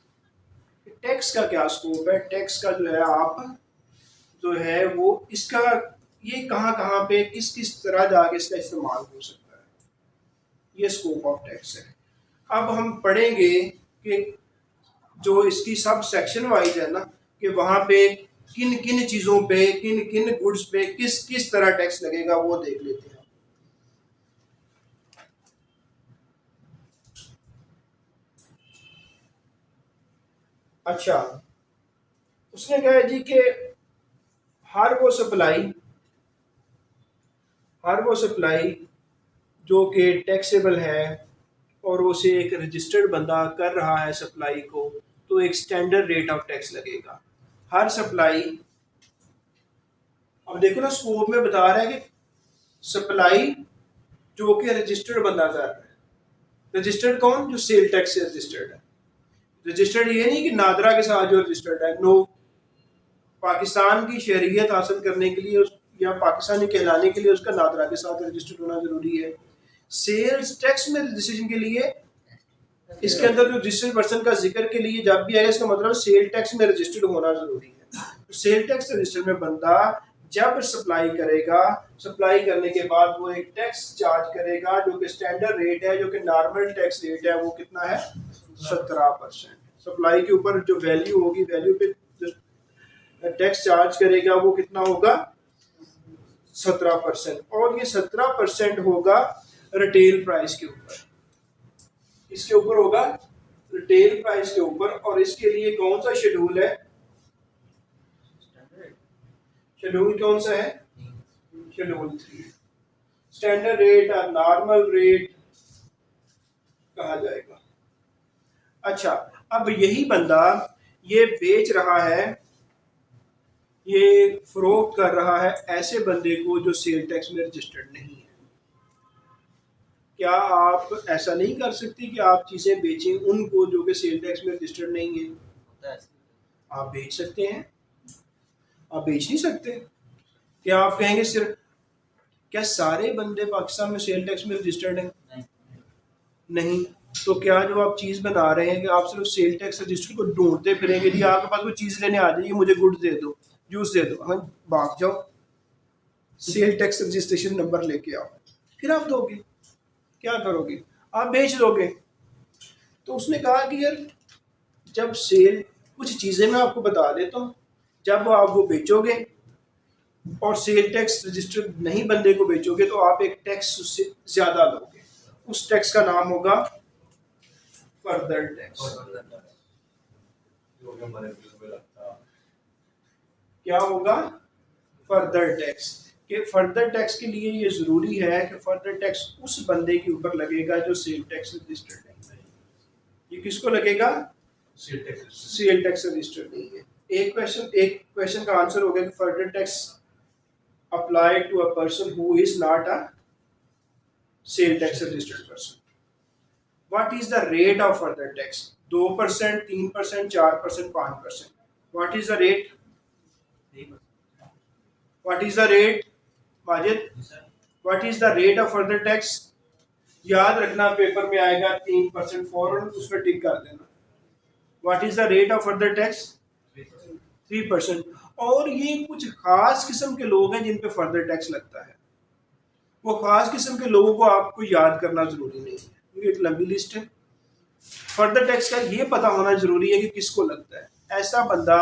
टैक्स का क्या स्कोप है? टैक्स का जो है आप जो है वो इसका ये कहाँ पे किस तरह जाके इसका इस्तेमाल हो सकता है, ये स्कोप ऑफ टैक्स है। अब हम पढ़ेंगे कि जो इसकी सब सेक्शन वाइज है ना, कि वहाँ पे किन किन चीज़ों पे, किन किन गुड्स पे किस तरह टैक्स लगेगा, वो देख लेते हैं। अच्छा, उसने कहा जी कि हर वो सप्लाई जो कि टैक्सेबल है और उसे एक रजिस्टर्ड बंदा कर रहा है सप्लाई को, तो एक स्टैंडर्ड रेट ऑफ टैक्स लगेगा हर सप्लाई। अब देखो ना, स्कोप में बता रहा है कि सप्लाई जो कि रजिस्टर्ड बंदा कर रहा है। रजिस्टर्ड कौन? जो सेल टैक्स से रजिस्टर्ड है। रजिस्टर्ड ये नहीं कि नादरा के साथ जो रजिस्टर्ड है, नो। पाकिस्तान की शहरियत हासिल करने के लिए या पाकिस्तानी कहलाने के लिए उसका नादरा के साथ रजिस्टर्ड होना जरूरी है। सेल्स टैक्स में रजिस्ट्रेशन के लिए इसके अंदर जो रजिस्टर्ड पर्सन का जिक्र के लिए जब भी आएगा, इसका मतलब सेल टैक्स में रजिस्टर्ड होना जरूरी है। तो सेल टैक्स रजिस्टर में बंदा जब सप्लाई करेगा, सप्लाई करने के बाद वो एक टैक्स चार्ज करेगा जो कि स्टैंडर्ड रेट है, जो कि नॉर्मल टैक्स रेट है। वो कितना है? 17%। सप्लाई के ऊपर जो वैल्यू होगी, वैल्यू पे जो टैक्स चार्ज करेगा वो कितना होगा? 17%। और ये 17% होगा रिटेल प्राइस के ऊपर। इसके ऊपर होगा रिटेल प्राइस के ऊपर। और इसके लिए कौन सा शेड्यूल है? शेड्यूल कौन सा है? शेड्यूल 3। स्टैंडर्ड रेट और नॉर्मल रेट कहा जाएगा। अच्छा, अब यही बंदा ये बेच रहा है, ये फरोख्त कर रहा है ऐसे बंदे को जो सेल टैक्स में रजिस्टर्ड नहीं है। क्या आप ऐसा नहीं कर सकते कि आप चीज़ें बेचें उनको जो कि सेल टैक्स में रजिस्टर्ड नहीं है? आप बेच सकते हैं, आप बेच नहीं सकते। क्या आप कहेंगे सिर्फ, क्या सारे बंदे पाकिस्तान में सेल टैक्स में रजिस्टर्ड हैं? नहीं। तो क्या जो आप चीज़ बना रहे हैं कि आप सिर्फ सेल टैक्स रजिस्टर को ढूंढते फिरेंगे? जी आपके पास कोई चीज़ लेने आ जाइए, मुझे गुड्स दे दो, जूस दे दो, हाँ भाग जाओ, सेल टैक्स रजिस्ट्रेशन नंबर लेके आओ, फिर आप दोगे? क्या करोगे? आप बेच दोगे। तो उसने कहा कि यार जब सेल, कुछ चीज़ें मैं आपको बता देता हूँ, जब आप वो बेचोगे और सेल टैक्स रजिस्टर्ड नहीं बंदे को बेचोगे तो आप एक टैक्स उससे ज़्यादा लोगे। उस टैक्स का नाम होगा फर्दर टैक्स। क्या होगा? Further tax. कि फर्दर टैक्स के लिए ये ज़रूरी है कि फर्दर टैक्स उस बंदे के ऊपर लगेगा जो सेल टैक्स रजिस्टर्ड नहीं है। ये किसको लगेगा? सेल टैक्स रजिस्टर्ड नहीं है। एक क्वेश्चन का आंसर हो गया कि further tax applied to a person who is not a sale tax registered person. What is the rate of further tax? 2%, 3%, 4%, 5%. What is the rate? What is the rate? Majid? What is the rate of further tax? याद रखना, पेपर में आएगा 3%, फौरन उस पर टिक कर देना। What is the rate of further tax? 3%। और ये कुछ खास किस्म के लोग हैं जिन पे फर्दर टैक्स लगता है। वो खास किस्म के लोगों को आपको याद करना जरूरी नहीं है, क्योंकि एक लंबी लिस्ट है। फर्दर टैक्स का ये पता होना जरूरी है कि किसको लगता है। ऐसा बंदा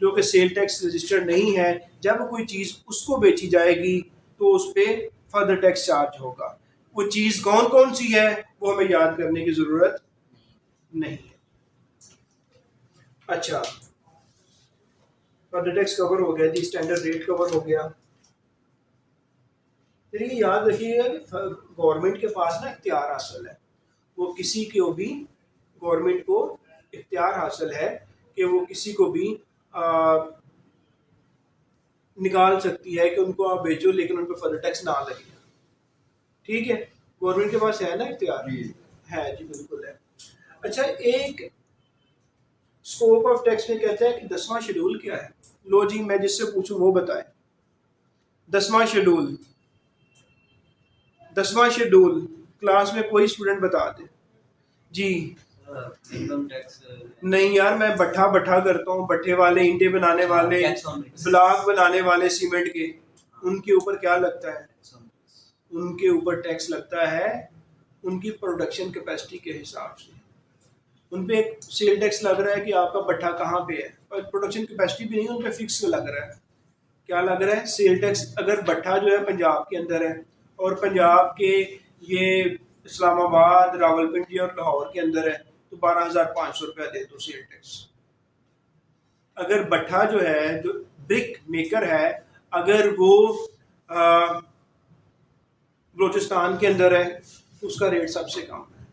जो कि सेल टैक्स रजिस्टर्ड नहीं है, जब कोई चीज़ उसको बेची जाएगी तो उस पर फर्दर टैक्स चार्ज होगा। वो चीज़ कौन कौन सी है वो हमें याद करने की ज़रूरत नहीं है। अच्छा, फर्दर टैक्स कवर हो गया जी, स्टैंडर्ड रेट कवर हो गया। फिर ये याद रखिएगा कि गवर्नमेंट के पास ना इख्तियार हासिल है, वो किसी को भी, गवर्नमेंट को इख्तियार हासिल है कि वो किसी को भी निकाल सकती है कि उनको आप बेचो लेकिन उन पर फर्दर टैक्स ना लगे। ठीक है, गवर्नमेंट के पास है ना इख्तियार? है जी, बिल्कुल है। अच्छा, एक स्कोप ऑफ टैक्स में कहता है कि 10वां शेड्यूल क्या है। लो जी, मैं जिससे पूछूं वो बताए। 10वां शेड्यूल, 10वां शेड्यूल क्लास में कोई स्टूडेंट बता दे जी। इनकम टैक्स नहीं यार, मैं भट्ठा करता हूँ, भट्ठे वाले, ईंटें बनाने वाले, ब्लॉक बनाने वाले सीमेंट के, उनके ऊपर क्या लगता है? उनके ऊपर टैक्स लगता है उनकी प्रोडक्शन कैपेसिटी के हिसाब से। उन पे एक सेल टैक्स लग रहा है कि आपका भट्ठा कहाँ पे है, और प्रोडक्शन कैपेसिटी भी नहीं, उन पे फिक्स लग रहा है। क्या लग रहा है? Sale tax. अगर भट्ठा जो है पंजाब के अंदर है और पंजाब के ये इस्लामाबाद, रावलपिंडी और लाहौर के अंदर है तो 12,500 रुपया दे दो सेल टैक्स। अगर भट्ठा जो है, जो ब्रिक मेकर है, अगर वो बलूचिस्तान के अंदर है तो उसका रेट सबसे कम है।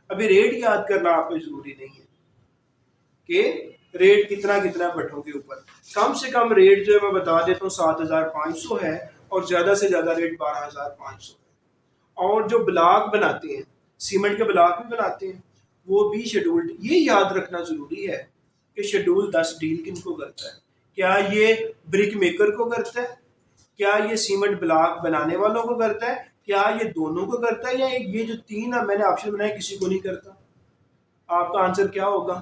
अभी रेट याद करना आप पे जरूरी नहीं है कि रेट कितना कितना भट्ठों के ऊपर। कम से कम रेट जो है मैं बता देता हूँ 7,500 है और ज़्यादा से ज़्यादा रेट 12,500 है। और जो ब्लॉक बनाते हैं, सीमेंट के ब्लॉक भी बनाते हैं, वो भी शेड्यूल्ड। ये याद रखना ज़रूरी है कि शेड्यूल 10 डील किनको करता है। क्या ये ब्रिक मेकर को करता है? क्या ये सीमेंट ब्लॉक बनाने वालों को करता है? क्या ये दोनों को करता है? या ये जो 3 मैंने ऑप्शन बनाए किसी को नहीं करता? आपका आंसर क्या होगा?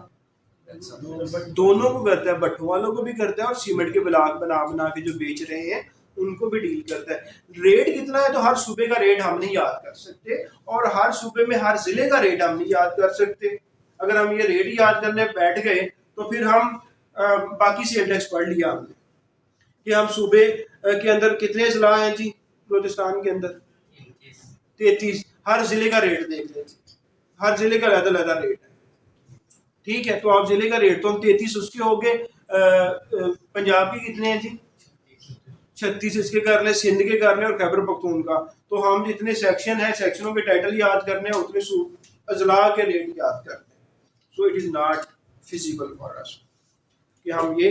दोनों को करता है, भट्ठों वालों को भी करता है और सीमेंट के ब्लॉक बना के जो बेच रहे हैं उनको भी डील करता है। रेट कितना है तो हर सूबे का रेट हम नहीं याद कर सकते और हर सूबे में हर जिले का रेट हम नहीं याद कर सकते। अगर हम ये रेट याद करने बैठ गए तो फिर हम बाकी सेल टैक्स पढ़ लिया हमने कि हम सूबे के अंदर कितने अजला हैं जी, बलूचिस्तान के अंदर 33, हर जिले का रेट देख लें, हर जिले का अलग अलग रेट है, ठीक है। तो आप जिले का रेट तो हम 33 उसके हो गए, पंजाब के कितने हैं जी 36 इसके कर ले, सिंध के कर ले और खैबर पख्तूनख्वा। तो हम जितने सेक्शन है सेक्शनों के टाइटल याद करने हैं, उतने अजला के रेट याद करने हैं। So it is not feasible for us कि हम ये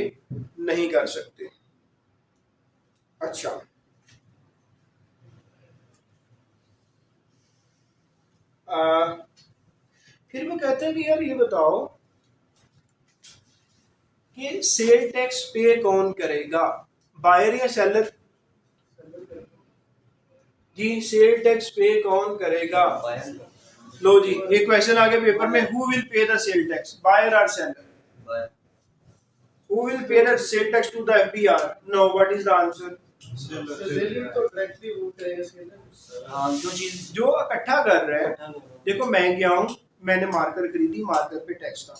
नहीं कर सकते। अच्छा, फिर वो कहते हैं कि यार ये बताओ कि सेल टैक्स पे कौन करेगा, बायर या सेलर? जी सेल टैक्स पे कौन करेगा? लो जी, एक क्वेश्चन आ गया पेपर में, who will pay the sale tax, buyer और seller? Who will pay the sale tax to the FBR? No, what is the answer? तो डायरेक्टली वो करेगा सेलर। हाँ, जो चीज जो इकट्ठा कर रहा है। देखो मैं गया हूँ, मैंने मार्कर खरीदी, मार्कर पे टैक्स था,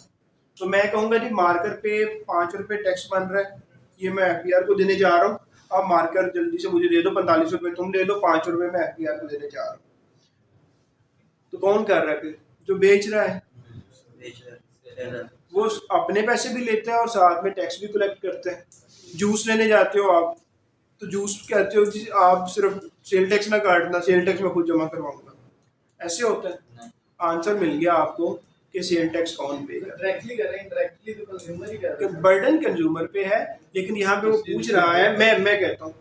तो मैं कहूंगा जी मार्कर पे 5 रुपए टैक्स बन रहा है, ये मैं एफबीआर को देने जा रहा हूँ, अब मार्कर जल्दी से मुझे दे दो, 45 रुपए तुम दे दो, 5 रुपए मैं एफबीआर को देने जा रहा हूँ। तो कौन कर रहा है फिर? जो बेच रहा है। वो अपने पैसे भी लेते हैं और साथ में टैक्स भी कलेक्ट करते हैं। जूस लेने जाते हो आप, तो जूस कहते हो जी आप सिर्फ सेल टैक्स ना काटना, सेल टैक्स मैं खुद जमा करवाऊंगा, ऐसे होता है। आंसर मिल गया आपको कि सेल टैक्स कौन पे कर। डायरेक्टली कर रहे हैं, इनडायरेक्टली तो कंज्यूमर ही कर रहा है। बर्डन कंज्यूमर पे है, लेकिन यहाँ पे वो पूछ रहा है, मैं कहता हूँ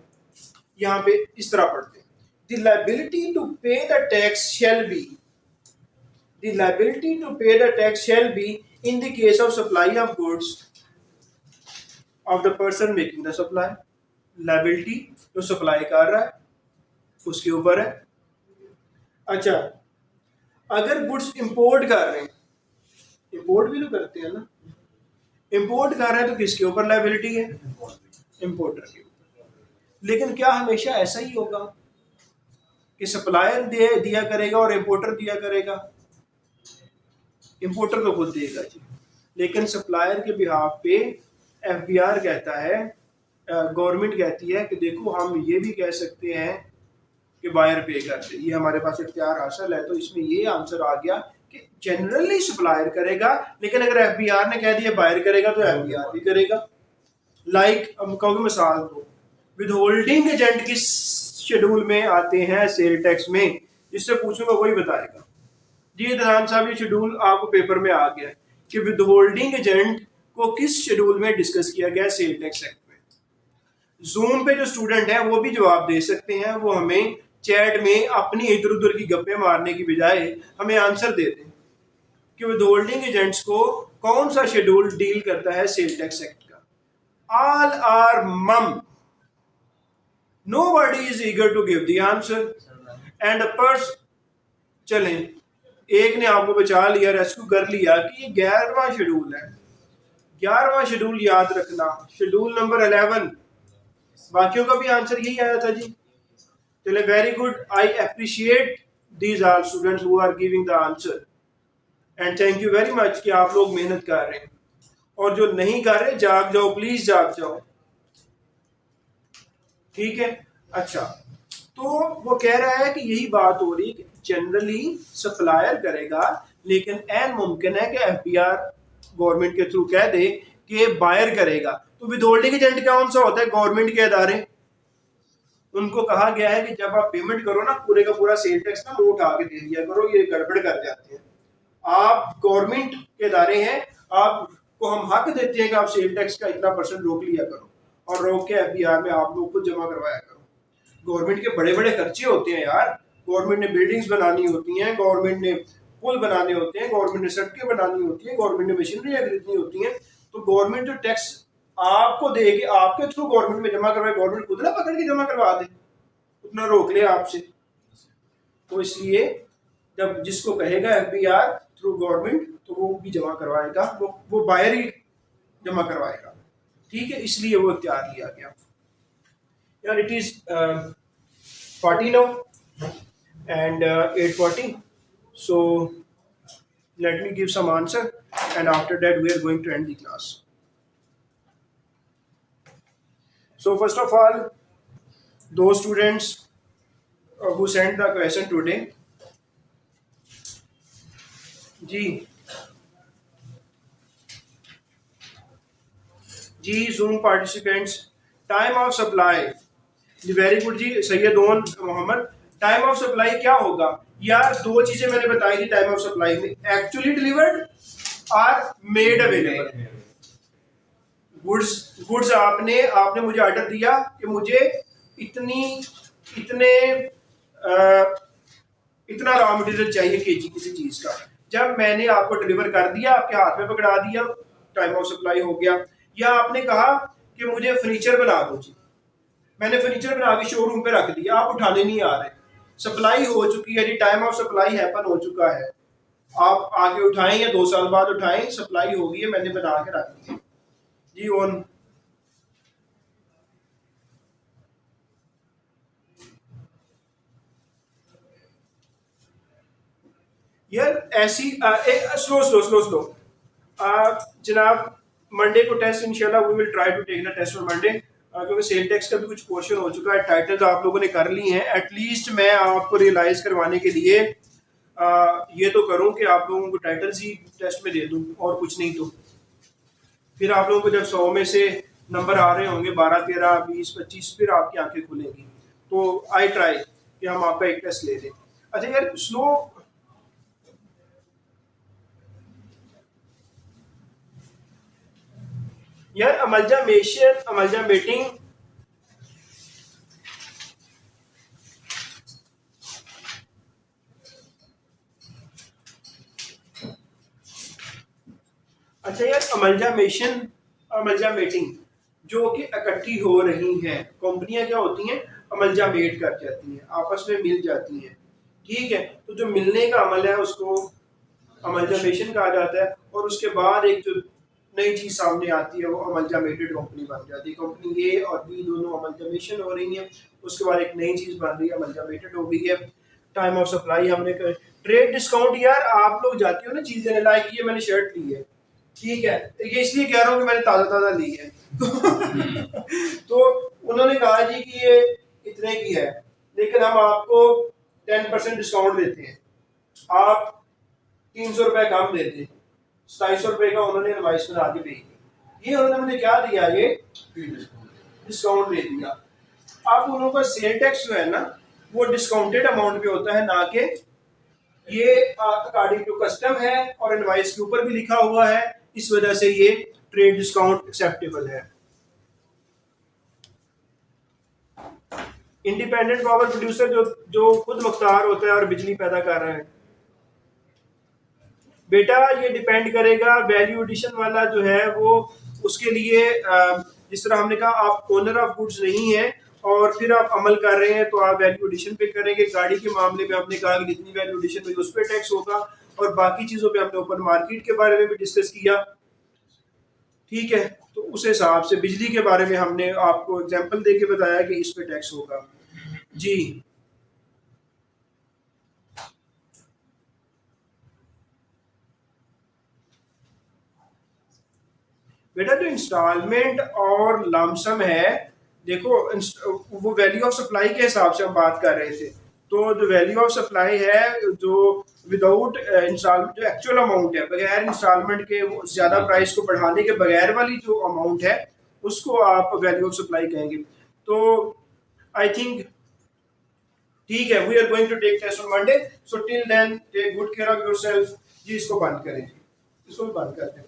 यहाँ पे इस तरह पढ़ते हैं, the liability to pay the tax shall be, the liability to pay the tax shall be in the case of supply of goods of the person making the supply. Liability जो सप्लाई कर रहा है उसके ऊपर है। अच्छा, अगर गुड्स इंपोर्ट कर रहे हैं, इंपोर्ट भी तो करते हैं ना, इंपोर्ट कर रहे हैं तो किसके ऊपर लायबिलिटी है? इंपोर्टर के ऊपर। लेकिन क्या हमेशा ऐसा ही होगा कि सप्लायर दिया करेगा और इंपोर्टर दिया करेगा? इंपोर्टर तो खुद देगा जी, लेकिन सप्लायर के बिहाफ पे एफबीआर कहता है, गवर्नमेंट कहती है कि देखो हम ये भी कह सकते हैं कि बायर पे कर दे, ये हमारे पास इख्तियार हासिल है। तो इसमें ये आंसर आ गया कि जनरली सप्लायर करेगा, लेकिन अगर एफबीआर ने कह दिया बायर करेगा तो एफबीआर भी करेगा। लाइक अब कहूँगी मिसाल दो, विद होल्डिंग एजेंट किस शेड्यूल में आते हैं सेल टैक्स में? जिससे पूछूंगा वही बताएगा। जी दरान साहब, ये शेड्यूल आपको पेपर में आ गया कि विद होल्डिंग एजेंट को किस शेड्यूल में डिस्कस किया गया सेल टैक्स एक्ट में। जूम पे जो स्टूडेंट हैं वो भी जवाब दे सकते हैं, वो हमें चैट में अपनी इधर उधर की गप्पे मारने की बजाय हमें आंसर दे दें कि विद होल्डिंग एजेंट्स को कौन सा शेड्यूल डील करता है सेल टैक्स एक्ट का। ऑल आर मम, nobody is eager to give the answer and a person, चलें एक ने आपको बचा लिया, रेस्क्यू कर लिया कि ये 11वां शेड्यूल है। 11वां शेड्यूल याद रखना, शेड्यूल नंबर 11। बाकियों का भी आंसर यही आया था जी। चले, very good, I appreciate these are students who are giving the answer and thank you very much कि आप लोग मेहनत कर रहे हैं। और जो नहीं कर रहे जाग जाओ, प्लीज जाग जाओ, ठीक है। अच्छा, तो वो कह रहा है कि यही बात हो रही है कि जनरली सप्लायर करेगा, लेकिन ऐन मुमकिन है कि एफबीआर गवर्नमेंट के थ्रू कह दे कि बायर करेगा। तो विद होल्डिंग एजेंट कौन सा होता है? गवर्नमेंट के अदारे। उनको कहा गया है कि जब आप पेमेंट करो ना, पूरे का पूरा सेल टैक्स ना मुंह उठा के दे दिया करो, ये गड़बड़ कर जाते हैं। आप गवर्नमेंट के अदारे हैं, आपको हम हक देते हैं कि आप सेल टैक्स का इतना % रोक लिया करो और रोक के एफबीआर में आप लोग को जमा करवाया करो। गवर्नमेंट के बड़े बड़े खर्चे होते हैं यार, गवर्नमेंट ने बिल्डिंग्स बनानी होती हैं, गवर्नमेंट ने पुल बनाने होते हैं, गवर्नमेंट ने सड़कें बनानी होती हैं, गवर्नमेंट ने मशीनरी खरीदनी होती हैं। तो गवर्नमेंट जो टैक्स आपको दे के आपके थ्रू गवर्नमेंट में जमा करवाए, गवर्नमेंट खुद ना पकड़ के जमा करवा दे, उतना रोक ले आपसे। तो इसलिए जब जिसको कहेगा एफबीआर थ्रू गवर्नमेंट, तो वो भी जमा करवाएगा, वो बाहर ही जमा करवाएगा, ठीक है। इसलिए वो इख्तियार लिया गया यार। It is 40 now and 8:40, so let me give some answer, and after that we are going to end the class. So first of all, those students who sent the question today, जी Zoom participants, time of supply, जी वेरी गुड जी Syed Aun Mohammad, time of supply क्या होगा यार? दो चीजें मैंने बताई थी टाइम ऑफ सप्लाई में, एक्चुअली डिलीवर्ड और मेड अवेलेबल। गुड्स आपने मुझे ऑर्डर दिया कि मुझे इतना रॉ मटेरियल चाहिए केजी किसी चीज का, जब मैंने आपको डिलीवर कर दिया, आपके हाथ में पकड़ा दिया, टाइम ऑफ सप्लाई हो गया। या आपने कहा कि मुझे फर्नीचर बना दो जी, मैंने फर्नीचर बना के शोरूम पे रख दिया, आप उठाने नहीं आ रहे, सप्लाई हो चुकी है जी, टाइम ऑफ सप्लाई हैपन हो चुका है, आप आगे उठाएं या 2 साल बाद उठाएं, सप्लाई हो गई है, मैंने बना के रख दी जी। ऑन यार ऐसी स्लो जनाब, मंडे को टेस्ट इंशाल्लाह we will try to take the test on Monday, क्योंकि सेल टैक्स का भी कुछ पोर्शन हो चुका है, टाइटल्स आप लोगों ने कर ली हैं। एटलीस्ट मैं आपको रियलाइज करवाने के लिए ये तो करूं कि आप लोगों को टाइटल्स ही टेस्ट में दे दूं और कुछ नहीं, तो फिर आप लोगों को जब 100 में से नंबर आ रहे होंगे 12, 13, 20, 25, फिर आपकी आंखें खुलेंगी। तो आई ट्राई कि हम आपका एक टेस्ट ले लें। अच्छा यार स्लो यार, अमलजामेटिंग अच्छा यार, अमलजामेटिंग जो कि इकट्ठी हो रही हैं, कंपनियां क्या होती हैं, अमलजामेट कर जाती हैं, आपस में मिल जाती हैं, ठीक है। तो जो मिलने का अमल है उसको अमलजामेशन कहा जाता है, और उसके बाद एक जो नई चीज सामने आती है वो अमलजामेटेड कंपनी बन जाती है। कंपनी ए और बी दोनों अमलजामेशन हो रही है, उसके बाद एक नई चीज बन रही है, अमलजामेटेड हो गई है। टाइम ऑफ सप्लाई हमने कर, ट्रेड डिस्काउंट यार आप लोग जाते हो ना चीज देने, लाइक ये मैंने शर्ट ली है, ठीक है, ये इसलिए कह रहा हूँ कि मैंने ताज़ा ली है तो उन्होंने कहा जी कि ये इतने की है, लेकिन हम आपको 10% डिस्काउंट देते हैं, आप 300 रुपए कम देते हैं, 2700 रुपए का उन्होंने इनवॉइस बना के भेज दी। ये उन्होंने मुझे क्या दिया, ये डिस्काउंट दे दिया। अब उन लोगों का सेल टैक्स जो है ना वो डिस्काउंटेड अमाउंट पे होता है, ना कि ये अकॉर्डिंग टू कस्टम है, और इनवॉइस के ऊपर भी लिखा हुआ है, इस वजह से ये ट्रेड डिस्काउंट एक्सेप्टेबल है। इंडिपेंडेंट पावर प्रोड्यूसर जो खुद मुख्तार होता है और बिजली पैदा कर रहा है, बेटा ये डिपेंड करेगा, वैल्यू एडिशन वाला जो है वो उसके लिए जिस तरह हमने कहा आप ओनर ऑफ गुड्स नहीं है और फिर आप अमल कर रहे हैं, तो आप वैल्यू एडिशन पे करेंगे। गाड़ी के मामले में हमने कहा कि जितनी वैल्यू एडिशन हुई उस पर टैक्स होगा, और बाकी चीज़ों पे हमने ओपन मार्केट के बारे में भी डिस्कस किया, ठीक है। तो उस हिसाब से बिजली के बारे में हमने आपको एग्जाम्पल दे के बताया कि इस पे टैक्स होगा जी। बेटा जो इंस्टॉलमेंट और लमसम है, देखो वो वैल्यू ऑफ सप्लाई के हिसाब से हम बात कर रहे थे, तो जो वैल्यू ऑफ सप्लाई है जो विदाउट इंस्टॉलमेंट, जो एक्चुअल अमाउंट है बगैर इंस्टॉलमेंट के, वो ज़्यादा प्राइस को बढ़ाने के बगैर वाली जो अमाउंट है उसको आप वैल्यू ऑफ सप्लाई कहेंगे। तो आई थिंक ठीक है, we are going to take test on Monday, so till then take good care of yourself जी। इसको बंद करें, इसको भी बंद करते हैं।